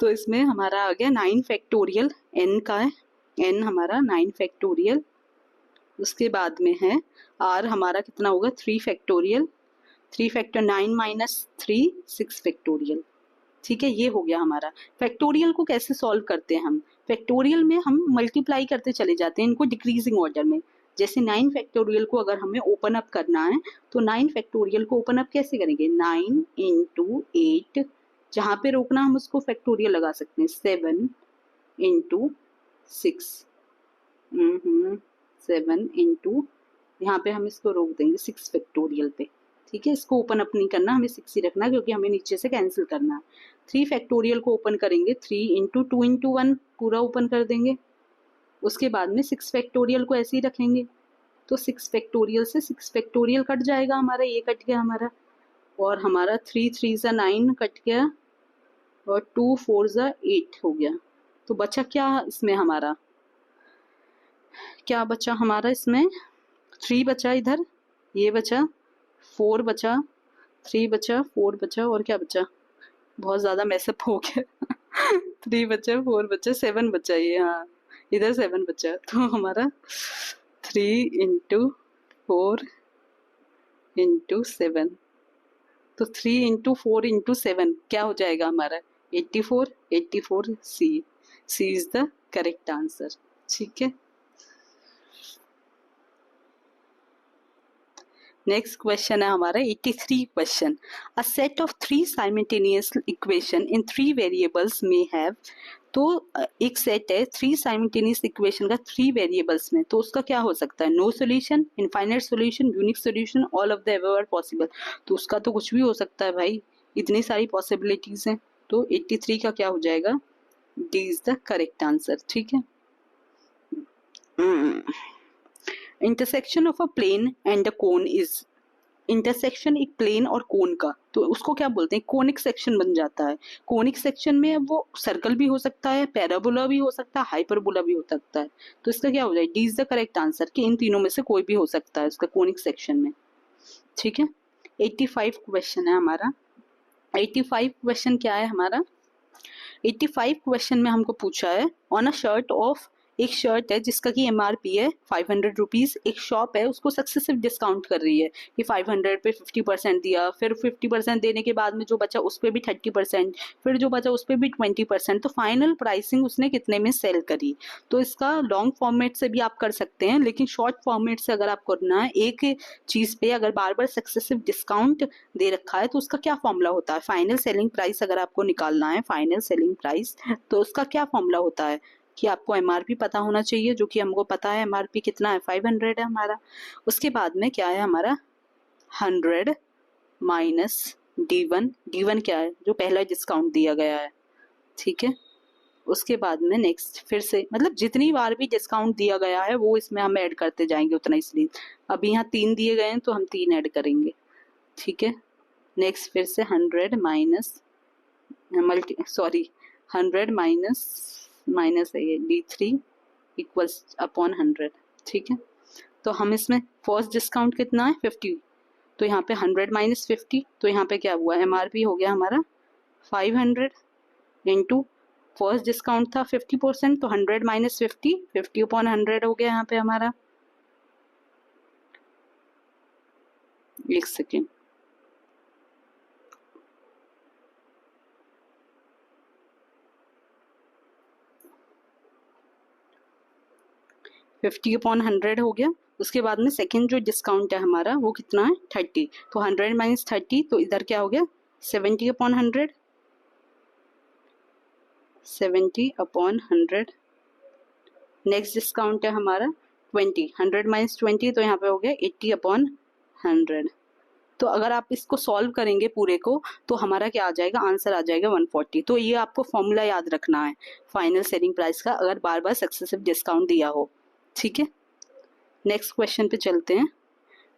तो इसमें हमारा आ गया 9 फैक्टोरियल, n का है, n हमारा 9 फैक्टोरियल। उसके बाद में है r हमारा कितना होगा 3 फैक्टोरियल, 3 फैक्टर 9 माइनस 3 6 फैक्टोरियल। ठीक है, ये हो गया हमारा। फैक्टोरियल को कैसे सॉल्व करते हैं हम, फैक्टोरियल में हम मल्टीप्लाई करते चले जाते हैं इनको डिक्रीजिंग ऑर्डर में। जैसे 9 फैक्टोरियल को अगर हमें ओपन अप करना है तो 9 फैक्टोरियल को ओपन अप कैसे करेंगे, 9 इंटू 8, जहां पे रोकना हम उसको फैक्टोरियल लगा सकते हैं, 7 इंटू 6, 7 इंटू, यहाँ पे हम इसको रोक देंगे 6 फैक्टोरियल पे, ठीक है। इसको ओपन अप नहीं करना, हमें 6 ही रखना है क्योंकि हमें नीचे से कैंसिल करना है। 3 फैक्टोरियल को ओपन करेंगे, 3 इंटू 2 इंटू 1 पूरा ओपन कर देंगे। उसके बाद में 6 फैक्टोरियल को ऐसे ही रखेंगे, तो 6 फैक्टोरियल से 6 फैक्टोरियल कट जाएगा हमारा, ये कट गया हमारा, और हमारा 3 3 ज़ा 9 कट गया, और 2 4 ज़ा 8 हो गया। तो बचा क्या इसमें हमारा, क्या बचा हमारा इसमें, 3 बचा इधर, ये बचा, 4 बचा, 3 बचा, 4 बचा, और क्या बचा, बहुत ज़्यादा मैसअप हो गया 3 बचा, 4 बचा, 7 बचा, ये हाँ इधर 7 बचा। तो हमारा 3 इंटू 4 इंटू 7, तो 3 इंटू 4 इंटू 7 क्या हो जाएगा हमारा, 84, 84 सी, सी इज द करेक्ट आंसर, ठीक है। नेक्स्ट क्वेश्चन है हमारा 83 question. A set of 3 simultaneous equation in 3 variables में हैव, तो एक सेट है 3 साइमल्टेनियस इक्वेशन का 3 वेरिएबल्स में, तो उसका क्या हो सकता है, no solution, infinite solution, unique solution, all of the above are possible. तो उसका तो कुछ भी हो सकता है भाई, इतनी सारी पॉसिबिलिटीज हैं। तो 83 का क्या हो जाएगा, D is the correct answer, ठीक है। Intersection of a plane and a cone is, intersection एक प्लेन और कोन का, तो उसको क्या बोलते हैं, कोनिक सेक्शन बन जाता है। कोनिक सेक्शन में अब वो सर्कल भी हो सकता है, पैराबोला भी हो सकता है, हाइपरबोला भी हो सकता है। तो इसका क्या हो जाए, D is the correct answer, कि इन तीनों में से कोई भी हो सकता है उसका कोनिक सेक्शन में, ठीक है। 85 क्वेश्चन है हमारा। 85 क्वेश्चन क्या है हमारा, 85 क्वेश्चन में हमको पूछा है, ऑन अ शर्ट ऑफ, एक शर्ट है जिसका कि एमआरपी है 500 रुपीज, एक शॉप है उसको सक्सेसिव डिस्काउंट कर रही है कि 500 पे 50% दिया, फिर 50% देने के बाद में जो बचा उस पर भी 30%, फिर जो बचा उस पर भी 20%, तो फाइनल प्राइसिंग उसने कितने में सेल करी। तो इसका लॉन्ग फॉर्मेट से भी आप कर सकते हैं, लेकिन शॉर्ट फॉर्मेट से अगर आप करना है, एक चीज पे अगर बार बार सक्सेसिव डिस्काउंट दे रखा है तो उसका क्या फॉर्मूला होता है, फाइनल सेलिंग प्राइस अगर आपको निकालना है, फाइनल सेलिंग प्राइस, तो उसका क्या फॉर्मूला होता है कि आपको एमआरपी पता होना चाहिए, जो कि हमको पता है एमआरपी कितना है, 500 है हमारा। उसके बाद में क्या है हमारा, 100 माइनस D1, D1 क्या है, जो पहला डिस्काउंट दिया गया है, ठीक है। उसके बाद में नेक्स्ट फिर से, मतलब जितनी बार भी डिस्काउंट दिया गया है वो इसमें हम ऐड करते जाएंगे उतना, इसलिए अभी यहाँ 3 दिए गए हैं तो हम 3 ऐड करेंगे, ठीक है। नेक्स्ट फिर से 100 माइनस सॉरी 100 माइनस है ये D3 इक्वल्स अपॉन 100, ठीक है। तो हम इसमें फर्स्ट डिस्काउंट कितना है 50, तो यहाँ पे 100 माइनस 50, तो यहाँ पे क्या हुआ, एमआरपी हो गया हमारा 500 इंटू फर्स्ट डिस्काउंट था 50%, तो 100 माइनस 50, 50 अपॉन 100 हो गया यहाँ पे हमारा, एक सेकेंड, फिफ्टी अपॉन 100 हो गया। उसके बाद में सेकेंड जो डिस्काउंट है हमारा वो कितना है 30, तो 100 माइनस 30, तो इधर क्या हो गया 70 अपॉन 100, 70 अपॉन 100। नेक्स्ट डिस्काउंट है हमारा 20, 100 माइनस 20, तो यहाँ पे हो गया 80 अपॉन 100। तो अगर आप इसको सॉल्व करेंगे पूरे को तो हमारा क्या आ जाएगा, आंसर आ जाएगा 140। तो ये आपको फॉर्मूला याद रखना है फाइनल सेलिंग प्राइस का, अगर बार बार सक्सेसिव डिस्काउंट दिया हो, ठीक है। नेक्स्ट क्वेश्चन पे चलते हैं।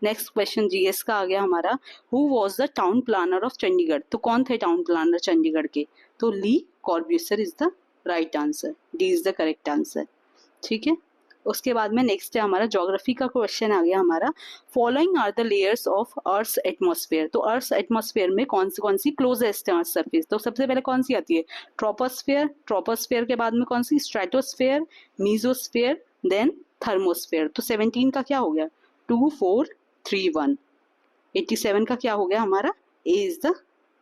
नेक्स्ट क्वेश्चन जीएस का आ गया हमारा, who was the town planner of Chandigarh, तो कौन थे टाउन प्लानर चंडीगढ़ के, तो Le Corbusier is the right answer, D is the correct answer, ठीक है। उसके बाद में नेक्स्ट है हमारा ज्योग्राफी का क्वेश्चन आ गया हमारा, following are the layers of earth atmosphere, तो अर्थ एटमॉस्फेयर में कौन सी क्लोजेस्ट है अर्थ सरफेस, तो सबसे पहले कौन सी आती है, ट्रोपोस्फेयर, ट्रोपोस्फेयर के बाद में कौन सी, स्ट्रेटोस्फेयर, मीजोस्फेयर, देन थर्मोस्फेयर। तो 17 का क्या हो गया 2 4 3 1, 87 का क्या हो गया हमारा, A is the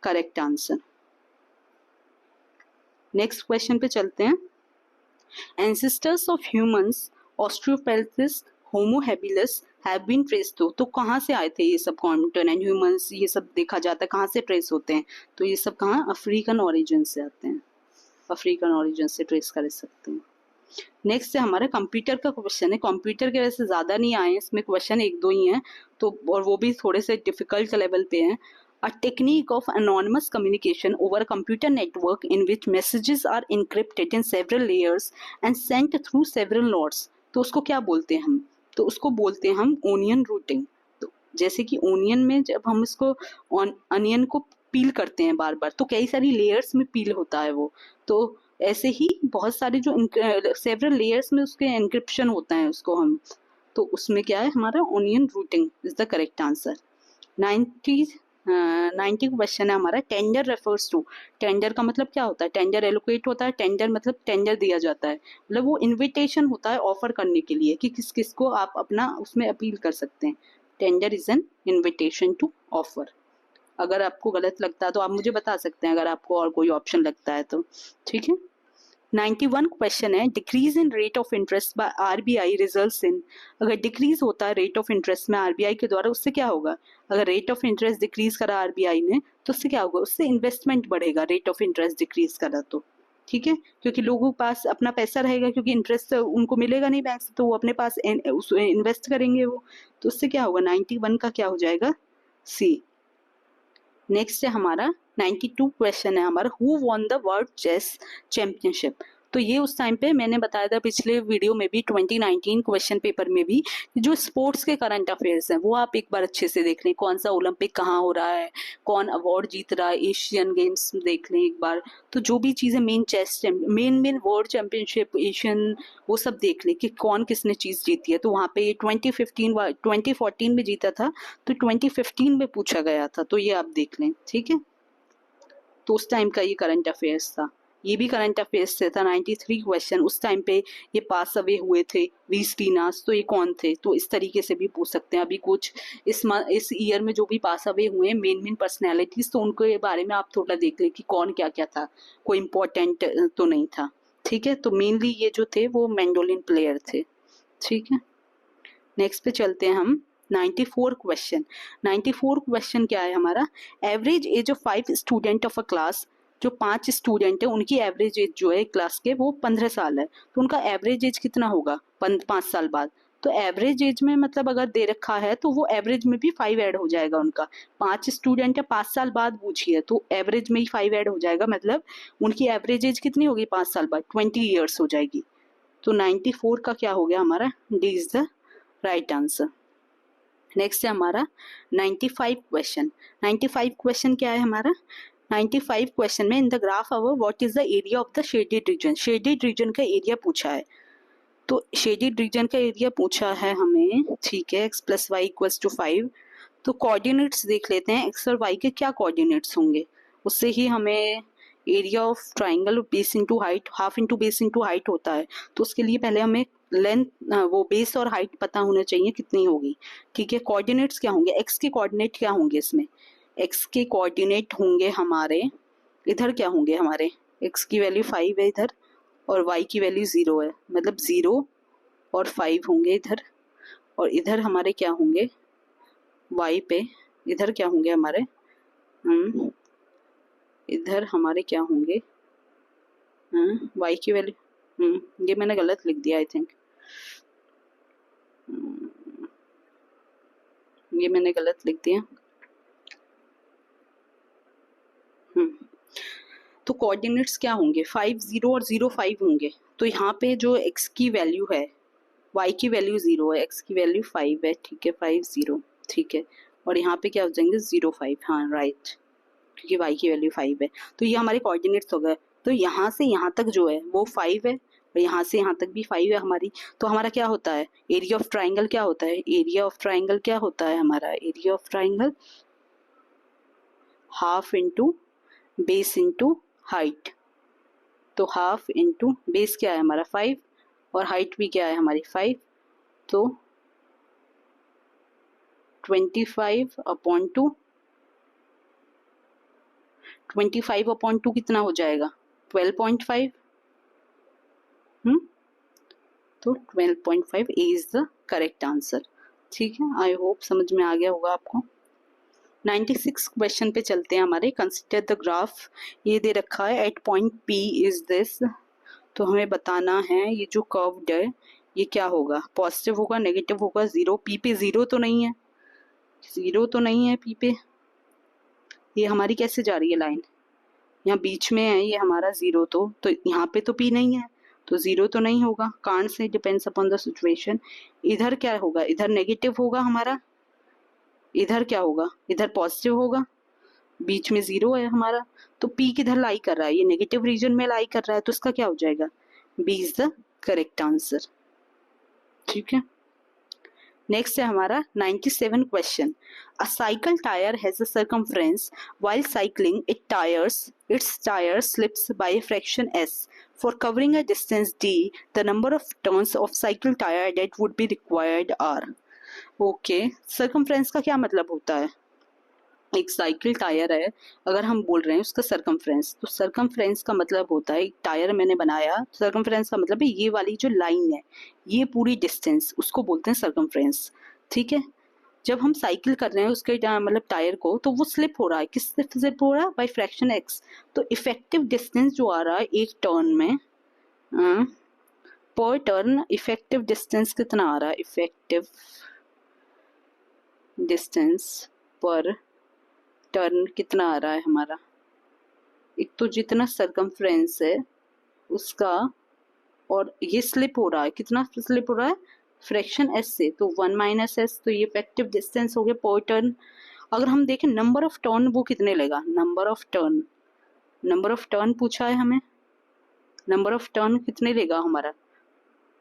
correct answer. Next question पे चलते हैं, ancestors of humans Australopithecus Homo habilis have been trace, तो कहाँ से आए थे ये सब कॉन्टिनेंट ह्यूमंस, ये सब देखा जाता है कहाँ से ट्रेस होते हैं, तो ये सब कहाँ, अफ्रीकन ओरिजिन से आते हैं, अफ्रीकन ओरिजिन से ट्रेस कर सकते हैं। नेक्स्ट है हमारा कंप्यूटर का क्वेश्चन है। कंप्यूटर के वैसे ज्यादा नहीं आए हैं, इसमें क्वेश्चन एक दो ही हैं, तो और वो भी थोड़े से डिफिकल्ट लेवल पे हैं। A technique of anonymous communication over a computer network in which messages are encrypted in several layers and sent through several nodes। तो उसको क्या बोलते हैं हम? तो उसको बोलते हैं हम ओनियन रूटिंग। तो जैसे कि ओनियन में जब हम इसको अनियन को पील करते हैं बार बार, तो कई सारी लेयर्स में पील होता है वो। तो ऐसे ही बहुत सारे जो सेवरल लेयर्स में उसके एनक्रिप्शन होता है, उसको हम, तो उसमें क्या है हमारा onion routing is the correct answer. 90 question है हमारा। टेंडर रेफर्स टू, टेंडर का मतलब क्या होता है? टेंडर एलोकेट होता है, टेंडर मतलब टेंडर दिया जाता है, मतलब वो इनविटेशन होता है ऑफर करने के लिए कि किस किस को आप अपना उसमें अपील कर सकते हैं। Tender is an invitation to offer. अगर आपको गलत लगता है तो आप मुझे बता सकते हैं, अगर आपको और कोई ऑप्शन लगता है तो। ठीक है। 91 क्वेश्चन है। Decrease in rate of interest by RBI results in, अगर डिक्रीज होता है रेट ऑफ इंटरेस्ट में आरबीआई के द्वारा, उससे क्या होगा? अगर रेट ऑफ इंटरेस्ट डिक्रीज करा आरबीआई ने तो उससे क्या होगा? उससे इन्वेस्टमेंट बढ़ेगा, रेट ऑफ इंटरेस्ट डिक्रीज करा तो। ठीक है, क्योंकि लोगों के पास अपना पैसा रहेगा, क्योंकि इंटरेस्ट उनको मिलेगा नहीं बैंक से, तो वो अपने पास इन्वेस्ट करेंगे वो, तो उससे क्या होगा? 91 का क्या हो जाएगा? सी। नेक्स्ट है हमारा 92 क्वेश्चन है हमारा। Who won the world chess championship. तो ये उस टाइम पे मैंने बताया था पिछले वीडियो में भी, 2019 क्वेश्चन पेपर में भी, जो स्पोर्ट्स के करंट अफेयर्स हैं वो आप एक बार अच्छे से देख लें। कौन सा ओलंपिक कहाँ हो रहा है, कौन अवार्ड जीत रहा है, एशियन गेम्स देख लें एक बार। तो जो भी चीजें main chess main world championship, Asian, वो सब देख लें कि कौन किसने चीज जीती है। तो वहाँ पे 2014 में जीता था, तो 2015 में पूछा गया था, तो ये आप देख लें। ठीक है, तो उस टाइम का ये करंट अफेयर्स था। ये भी करंट अफेयर्स से था। 93 क्वेश्चन, उस टाइम पे ये पास अवे हुए थे वी स्टीनास, तो ये कौन थे? तो इस तरीके से भी पूछ सकते हैं। अभी कुछ इस ईयर में जो भी पास अवे हुए हैं मेन पर्सनैलिटीज, तो उनके बारे में आप थोड़ा देख लें कि कौन क्या क्या था, कोई इम्पोर्टेंट तो नहीं था। ठीक है, तो मेनली ये जो थे वो मैंडोलिन प्लेयर थे। ठीक है, नेक्स्ट पे चलते हैं हम। 94 क्वेश्चन। 94 क्वेश्चन क्या है हमारा? Average age of 5 student of a class, जो 5 स्टूडेंट है उनकी एवरेज एज जो है क्लास के वो 15 साल है, तो उनका एवरेज एज कितना होगा 5 साल बाद? तो एवरेज एज में मतलब अगर दे रखा है तो वो एवरेज में भी 5 ऐड हो जाएगा उनका। 5 स्टूडेंट है, 5 साल बाद पूछी है, तो एवरेज में ही 5 ऐड हो जाएगा, मतलब उनकी एवरेज एज कितनी होगी 5 साल बाद? 20 ईयर्स हो जाएगी। तो 94 का क्या हो गया हमारा? D is the right answer. Next है हमारा 95 क्वेश्चन। 95 क्वेश्चन क्या है हमारा? 95 क्वेश्चन में in the graph our what is the area of the shaded region, shaded region का एरिया पूछा है। तो शेडेड रीजन का एरिया पूछा है हमें। ठीक है, x plus y equals to 5। तो कोऑर्डिनेट्स देख लेते हैं, x और y के क्या कोऑर्डिनेट्स होंगे, उससे ही हमें area of triangle base into height, half into base into height होता है। तो उसके लिए पहले हमें लेंथ, वो बेस और हाइट पता होना चाहिए कितनी होगी। ठीक है, कोऑर्डिनेट्स क्या होंगे? x के कोऑर्डिनेट क्या होंगे इसमें? x के कोऑर्डिनेट होंगे हमारे, इधर क्या होंगे हमारे? x की वैल्यू 5 है इधर, और y की वैल्यू 0 है, मतलब 0 और 5 होंगे इधर, और इधर हमारे क्या होंगे y पे, इधर क्या होंगे हमारे, इधर हमारे क्या होंगे y की वैल्यू, ये मैंने गलत लिख दिया आई थिंक, ये मैंने गलत लिख दिया। तो कोऑर्डिनेट्स क्या होंगे? 5 0 और 0 5 होंगे। तो यहाँ पे जो x की वैल्यू है, y की वैल्यू 0 है, x की वैल्यू 5 है। ठीक है, 5 0। ठीक है, और यहाँ पे क्या हो जाएंगे 0 5, हाँ राइट, क्योंकि y की वैल्यू 5 है। तो ये हमारे कोऑर्डिनेट्स हो गए। तो यहाँ से यहाँ तक जो है वो 5 है, और यहाँ से यहाँ तक भी 5 है हमारी। तो हमारा क्या होता है? एरिया ऑफ ट्राइंगल क्या होता है? एरिया ऑफ ट्राइंगल क्या होता है हमारा? Area of triangle half into base into height. तो हाफ इंटू बेस क्या है हमारा 5, और हाइट भी क्या है हमारी 5, तो 25 अपॉन 2, 25 अपॉन 2 कितना हो जाएगा? 12.5। तो 12.5 इज द करेक्ट आंसर। ठीक है, आई होप समझ में आ गया होगा आपको। 96 क्वेश्चन पे चलते हैं हमारे। कंसिडर द ग्राफ, ये दे रखा है at point P is this. तो हमें बताना है ये जो कर्व्ड है ये क्या होगा, पॉजिटिव होगा, नेगेटिव होगा, जीरो। पी पे जीरो तो नहीं है, जीरो तो नहीं है पी पे। ये हमारी कैसे जा रही है लाइन, यहाँ बीच में है ये हमारा जीरो, तो यहाँ पे तो पी नहीं है, तो जीरो तो नहीं होगा। Can't say depends upon the situation. इधर क्या होगा, इधर नेगेटिव होगा हमारा, इधर क्या होगा, इधर पॉजिटिव होगा, बीच में जीरो है हमारा। तो पी किधर लाई कर रहा है, ये नेगेटिव रीजन में लाई कर रहा है, तो इसका क्या हो जाएगा, B is the correct answer. ठीक है। नेक्स्ट है हमारा 97 question. A cycle tyre has a circumference while cycling its tyre slips by fraction s for covering a distance d the number of turns of cycle tyre that would be required are. Okay, circumference का क्या मतलब होता है, एक cycle tyre है, अगर हम बोल रहे हैं उसका सरकमफ्रेंस, तो सरकमफ्रेंस का मतलब होता है एक टायर मैंने बनाया, सरकमफ्रेंस का मतलब है ये वाली जो लाइन है, ये पूरी डिस्टेंस, उसको बोलते हैं सरकमफ्रेंस। ठीक है। जब हम साइकिल कर रहे हैं उसके मतलब टायर को, तो वो स्लिप हो रहा है, किस स्लिप हो रहा है, बाय फ्रैक्शन एक्स। तो इफेक्टिव डिस्टेंस जो आ रहा है एक टर्न में, पर टर्न इफेक्टिव डिस्टेंस कितना आ रहा है, इफेक्टिव डिस्टेंस पर टर्न कितना आ रहा है हमारा, एक तो जितना सरकमफ्रेंस है उसका, और ये स्लिप हो रहा है, कितना स्लिप हो रहा है, फ्रैक्शन एस से, तो 1 - s, तो ये इफेक्टिव डिस्टेंस हो गया पर टर्न। अगर हम देखें नंबर ऑफ टर्न वो कितने लेगा, नंबर ऑफ टर्न पूछा है हमें, नंबर ऑफ टर्न कितने लेगा हमारा,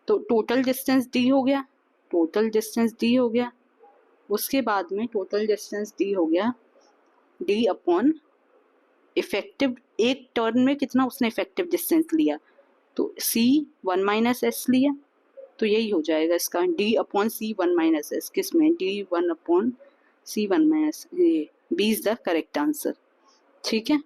तो टोटल डिस्टेंस डी हो गया, टोटल डिस्टेंस डी हो गया। उसके बाद में टोटल डिस्टेंस डी हो गया, डी अपॉन इफेक्टिव, एक टर्न में कितना उसने इफेक्टिव डिस्टेंस लिया, तो c 1 - s लिया, तो यही हो जाएगा इसका d अपॉन c 1 - s, किसमें d 1 अपॉन c 1 - ये b is the correct answer. ठीक है।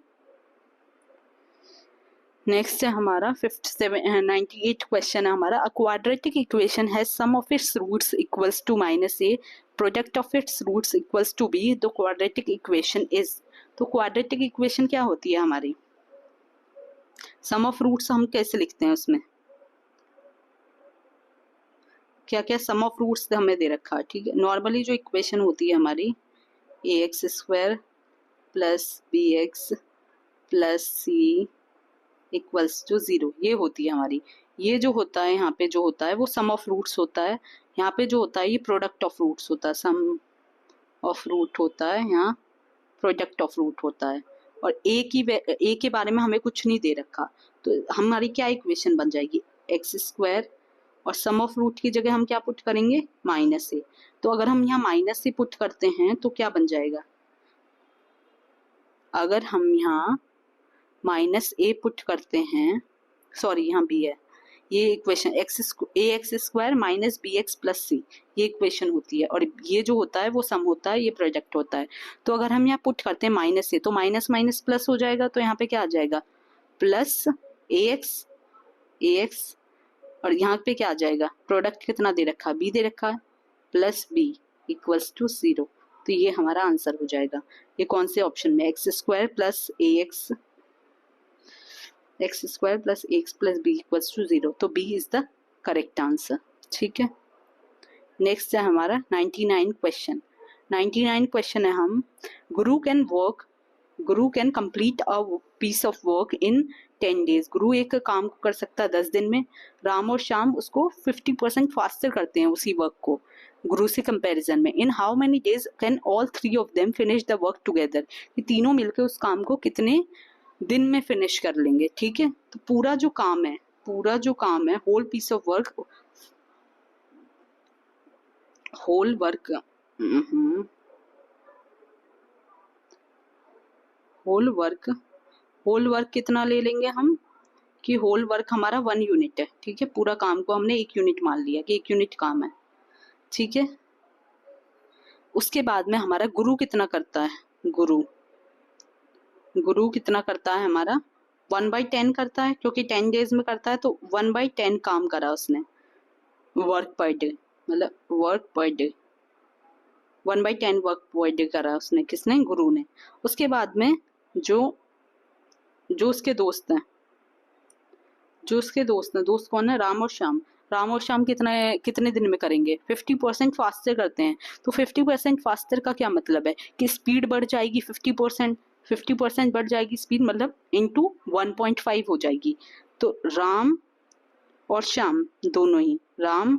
नेक्स्ट है हमारा 98 क्वेश्चन है हमारा। A quadratic equation has sum of its roots equals to -a, product of its roots equals to b, the quadratic equation is. तो quadratic equation क्या होती है हमारी, सम ऑफ रूट्स हम कैसे लिखते हैं, उसमें क्या क्या सम ऑफ रूट्स हमें दे रखा है। ठीक है। नॉर्मली जो इक्वेशन होती है हमारी ax² plus bx plus c equals to 0, ये होती है हमारी। ये जो होता है यहाँ पे जो होता है वो सम ऑफ रूट्स होता है, यहाँ पे जो होता है ये प्रोडक्ट ऑफ रूट्स होता है, सम ऑफ रूट होता है, यहाँ प्रोडक्ट ऑफ रूट होता है। और ए के बारे में हमें कुछ नहीं दे रखा, तो हमारी क्या इक्वेशन बन जाएगी, x², और सम ऑफ रूट की जगह हम क्या पुट करेंगे, -a। तो अगर हम यहाँ -a पुट करते हैं तो क्या बन जाएगा, अगर हम यहाँ -a पुट करते हैं, सॉरी यहाँ b है, ये equation ax² minus bx plus c, ये इक्वेशन होती है, और ये जो होता है वो सम होता है, ये प्रोडक्ट होता है। तो अगर हम यहाँ पुट करते हैं -a, तो माइनस माइनस प्लस हो जाएगा, तो यहाँ पे क्या आ जाएगा, प्लस ax, और यहाँ पे क्या आ जाएगा, प्रोडक्ट कितना दे रखा है, b दे रखा है, प्लस b इक्वल्स टू 0। तो ये हमारा आंसर हो जाएगा। ये कौन से ऑप्शन में, x² plus x² plus ax plus b equals to 0, तो b is the correct answer. ठीक है। नेक्स्ट है हमारा 99 क्वेश्चन। 99 क्वेश्चन है हम, Guru can complete a piece of work in 10 days। गुरु एक काम को कर सकता है 10 दिन में, राम और श्याम उसको 50% फास्टर करते हैं उसी वर्क को गुरु से कंपैरिजन में। In how many days can all 3 of them finish the work together. ये तीनों मिलकर उस काम को कितने दिन में फिनिश कर लेंगे। ठीक है। तो पूरा जो काम है whole piece of work, whole work कितना ले लेंगे हम, कि होल वर्क हमारा 1 यूनिट है। ठीक है। पूरा काम को हमने 1 यूनिट मान लिया कि 1 यूनिट काम है। ठीक है। उसके बाद में हमारा गुरु कितना करता है, गुरु कितना करता है हमारा, 1/10 करता है, क्योंकि 10 डेज में करता है, तो 1/10 काम करा उसने, वर्क पर डे, मतलब work per day 1/10 work per day करा उसने, किसने, गुरु ने। उसके बाद में जो उसके दोस्त हैं, जो उसके दोस्त हैं, दोस्त कौन है, राम और श्याम। राम और श्याम कितने कितने दिन में करेंगे, 50% फास्टर करते हैं। तो 50% फास्टर का क्या मतलब है कि स्पीड बढ़ जाएगी 50%, 50% बढ़ जाएगी स्पीड, मतलब इंटू 1.5 हो जाएगी। तो राम और श्याम दोनों ही, राम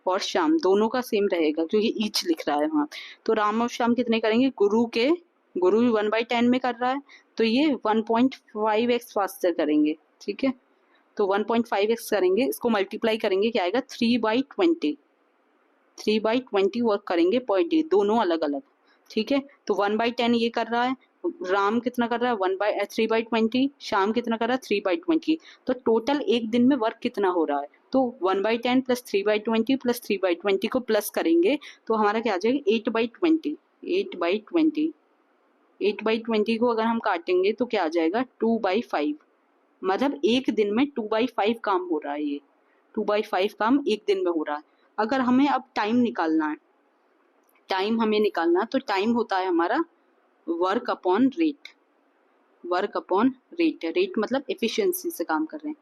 और श्याम दोनों का सेम रहेगा क्योंकि ईच लिख रहा है वहां। तो राम और श्याम कितने करेंगे, गुरु 1/10 में कर रहा है, तो ये 1.5x फास्टर करेंगे। ठीक है, तो 1.5x करेंगे, इसको मल्टीप्लाई करेंगे, क्या आएगा 3/20, 3/20 वर्क करेंगे पर डे, दोनों अलग अलग। ठीक है, तो 1/10 ये कर रहा है, राम कितना कर रहा है 3/20, शाम कितना कर रहा है 3/20। तो टोटल एक दिन में वर्क कितना हो रहा है, तो 1/10 प्लस 3/20 प्लस 3/20 को प्लस करेंगे तो हमारा क्या आ जाएगा 8/20, 8/20, 8/20 को अगर हम काटेंगे तो क्या आ जाएगा 2/5, मतलब एक दिन में 2/5 काम हो रहा है, ये 2/5 काम एक दिन में हो रहा है। अगर हमें अब टाइम निकालना है, टाइम हमें निकालना, तो टाइम होता है हमारा work upon rate, work upon rate, rate मतलब एफिशिएंसी से काम कर रहे हैं।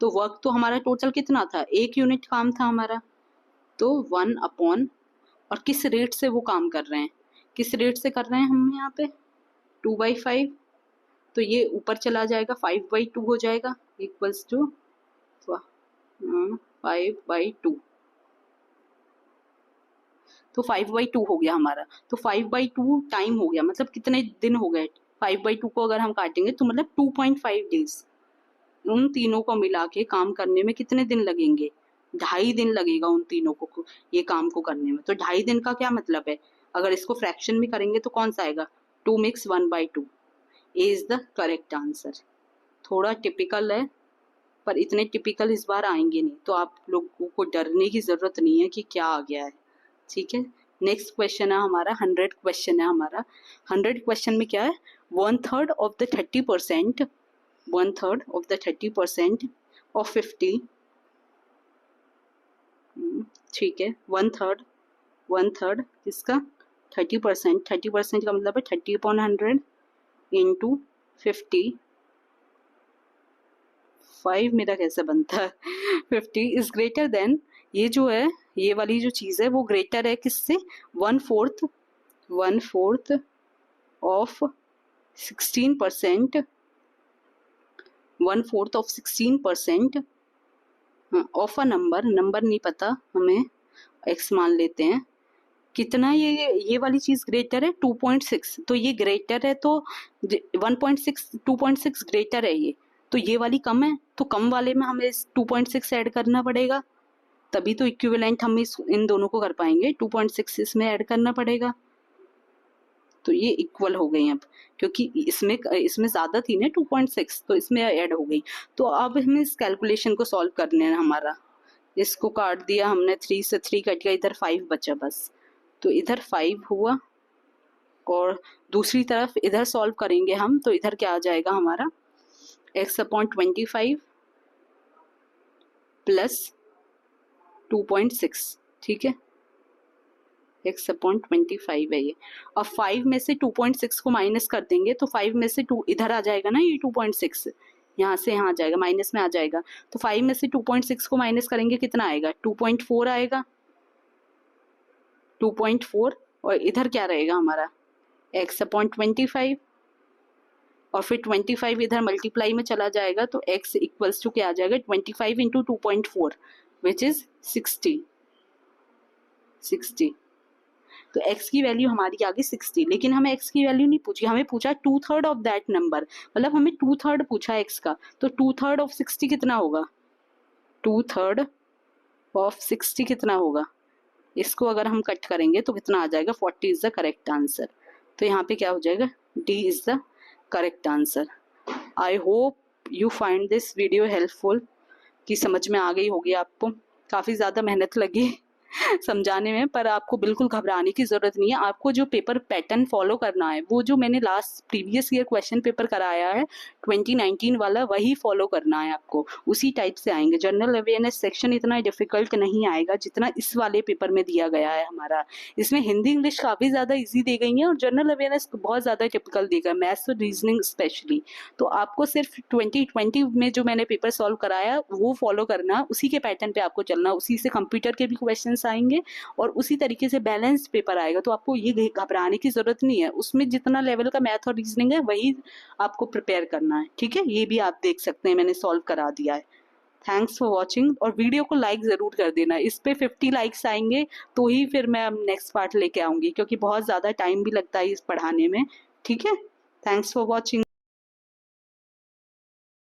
तो वर्क तो हमारा टोटल कितना था, 1 यूनिट काम था हमारा, तो 1 अपॉन, और किस रेट से वो काम कर रहे हैं, किस रेट से कर रहे हैं हम यहाँ पे 2/5, तो ये ऊपर चला जाएगा 5/2 हो जाएगा, इक्वल्स टू 5/2, तो 5/2 हो गया हमारा। तो 5/2 टाइम हो गया, मतलब कितने दिन हो गए, 5/2 को अगर हम काटेंगे तो मतलब 2.5 डेज, उन तीनों को मिला के काम करने में कितने दिन लगेंगे, 2.5 दिन लगेगा उन तीनों को ये काम को करने में। तो 2.5 दिन का क्या मतलब है, अगर इसको फ्रैक्शन में करेंगे तो कौन सा आएगा 2 mix 1/2 is the correct answer. थोड़ा टिपिकल है पर इतने टिपिकल इस बार आएंगे नहीं, तो आप लोगों को डरने की जरूरत नहीं है कि क्या आ गया है। ठीक है, नेक्स्ट क्वेश्चन है हमारा 100 क्वेश्चन है हमारा। 100 क्वेश्चन में क्या है, 1/3 of the 30%, 1/3 of the 30% of 50, ठीक है, 1/3 इसका 30%, 30% का मतलब है 30/100 इंटू 50, 5 मेरा कैसे बनता है 50 इज ग्रेटर देन, ये जो है ये वाली जो चीज है वो ग्रेटर है किससे, 1/4, 1/4 of 16%, 1/4 of 16% of a number, number नहीं पता हमें, एक्स मान लेते हैं। कितना ये वाली चीज ग्रेटर है 2.6, तो ये ग्रेटर है तो 1.6, 2.6 ग्रेटर है ये, तो ये वाली कम है, तो कम वाले में हमें 2.6 ऐड करना पड़ेगा, तभी तो इक्विवेलेंट हम इन दोनों को कर पाएंगे, 2.6 इसमें ऐड करना पड़ेगा, तो ये इक्वल हो गई अब, क्योंकि इसमें ज्यादा थी ना 2.6, तो इसमें ऐड हो गई। तो अब हमें इस कैलकुलेशन को सॉल्व करने है हमारा, इसको काट दिया हमने, 3 से 3 कट गया, इधर 5 बचा बस, तो इधर 5 हुआ, और दूसरी तरफ इधर सॉल्व करेंगे हम, तो इधर क्या आ जाएगा हमारा x/25 प्लस 2.6, ठीक है, x/25 है ये। अब 5 में से 2.6 को माइनस कर देंगे तो 5 में से 2 इधर आ जाएगा ना, ये 2.6 यहाँ से यहाँ आ जाएगा, माइनस में आ जाएगा, तो 5 में से 2.6 को माइनस करेंगे कितना आएगा 2.4 आएगा, 2.4, और इधर क्या रहेगा हमारा x/25, और फिर 25 इधर मल्टीप्लाई में चला जाएगा, तो x इक्वल्स टू क्या आ जाएगा 25 इंटू 2.4 विच इज 60, 60। तो x की वैल्यू हमारी आ गई 60, लेकिन हमें x की वैल्यू नहीं पूछी, हमें पूछा 2/3 ऑफ दैट नंबर, मतलब हमें 2/3 पूछा x का, तो 2/3 ऑफ 60 कितना होगा, 2/3 ऑफ 60 कितना होगा, इसको अगर हम कट करेंगे तो कितना आ जाएगा 40 इज द करेक्ट आंसर। तो यहाँ पे क्या हो जाएगा D is the correct answer. I hope you find this video helpful, कि समझ में आ गई होगी आपको, काफ़ी ज़्यादा मेहनत लगी समझाने में, पर आपको बिल्कुल घबराने की जरूरत नहीं है। आपको जो पेपर पैटर्न फॉलो करना है, वो जो मैंने last previous year question paper कराया है 2019 वाला, वही फॉलो करना है आपको। उसी टाइप से आएंगे। जनरल अवेयरनेस सेक्शन इतना डिफिकल्ट नहीं आएगा जितना इस वाले पेपर में दिया गया है हमारा। इसमें हिंदी इंग्लिश काफी ज्यादा इजी दी गई है और जनरल अवेयरनेस बहुत ज्यादा टिपिकल दी गई, मैथ्स और रीजनिंग स्पेशली। तो आपको सिर्फ 2020 में जो मैंने पेपर सॉल्व कराया वो फॉलो करना, उसी के पैटर्न पे आपको चलना, उसी से कंप्यूटर के भी क्वेश्चंस आएंगे और उसी तरीके से बैलेंस्ड पेपर आएगा। तो आपको ये घबराने की जरूरत नहीं है। उसमें जितना लेवल का मैथ और रीजनिंग है वही आपको प्रिपेयर करना है, ठीक है। ये भी आप देख सकते हैं, मैंने सॉल्व करा दिया है। थैंक्स फॉर वॉचिंग, और वीडियो को लाइक जरूर कर देना। इस पे 50 लाइक्स आएंगे तो ही फिर मैं नेक्स्ट पार्ट लेके आऊंगी, क्योंकि बहुत ज्यादा टाइम भी लगता है इस पढ़ाने में, ठीक है। Thanks for watching.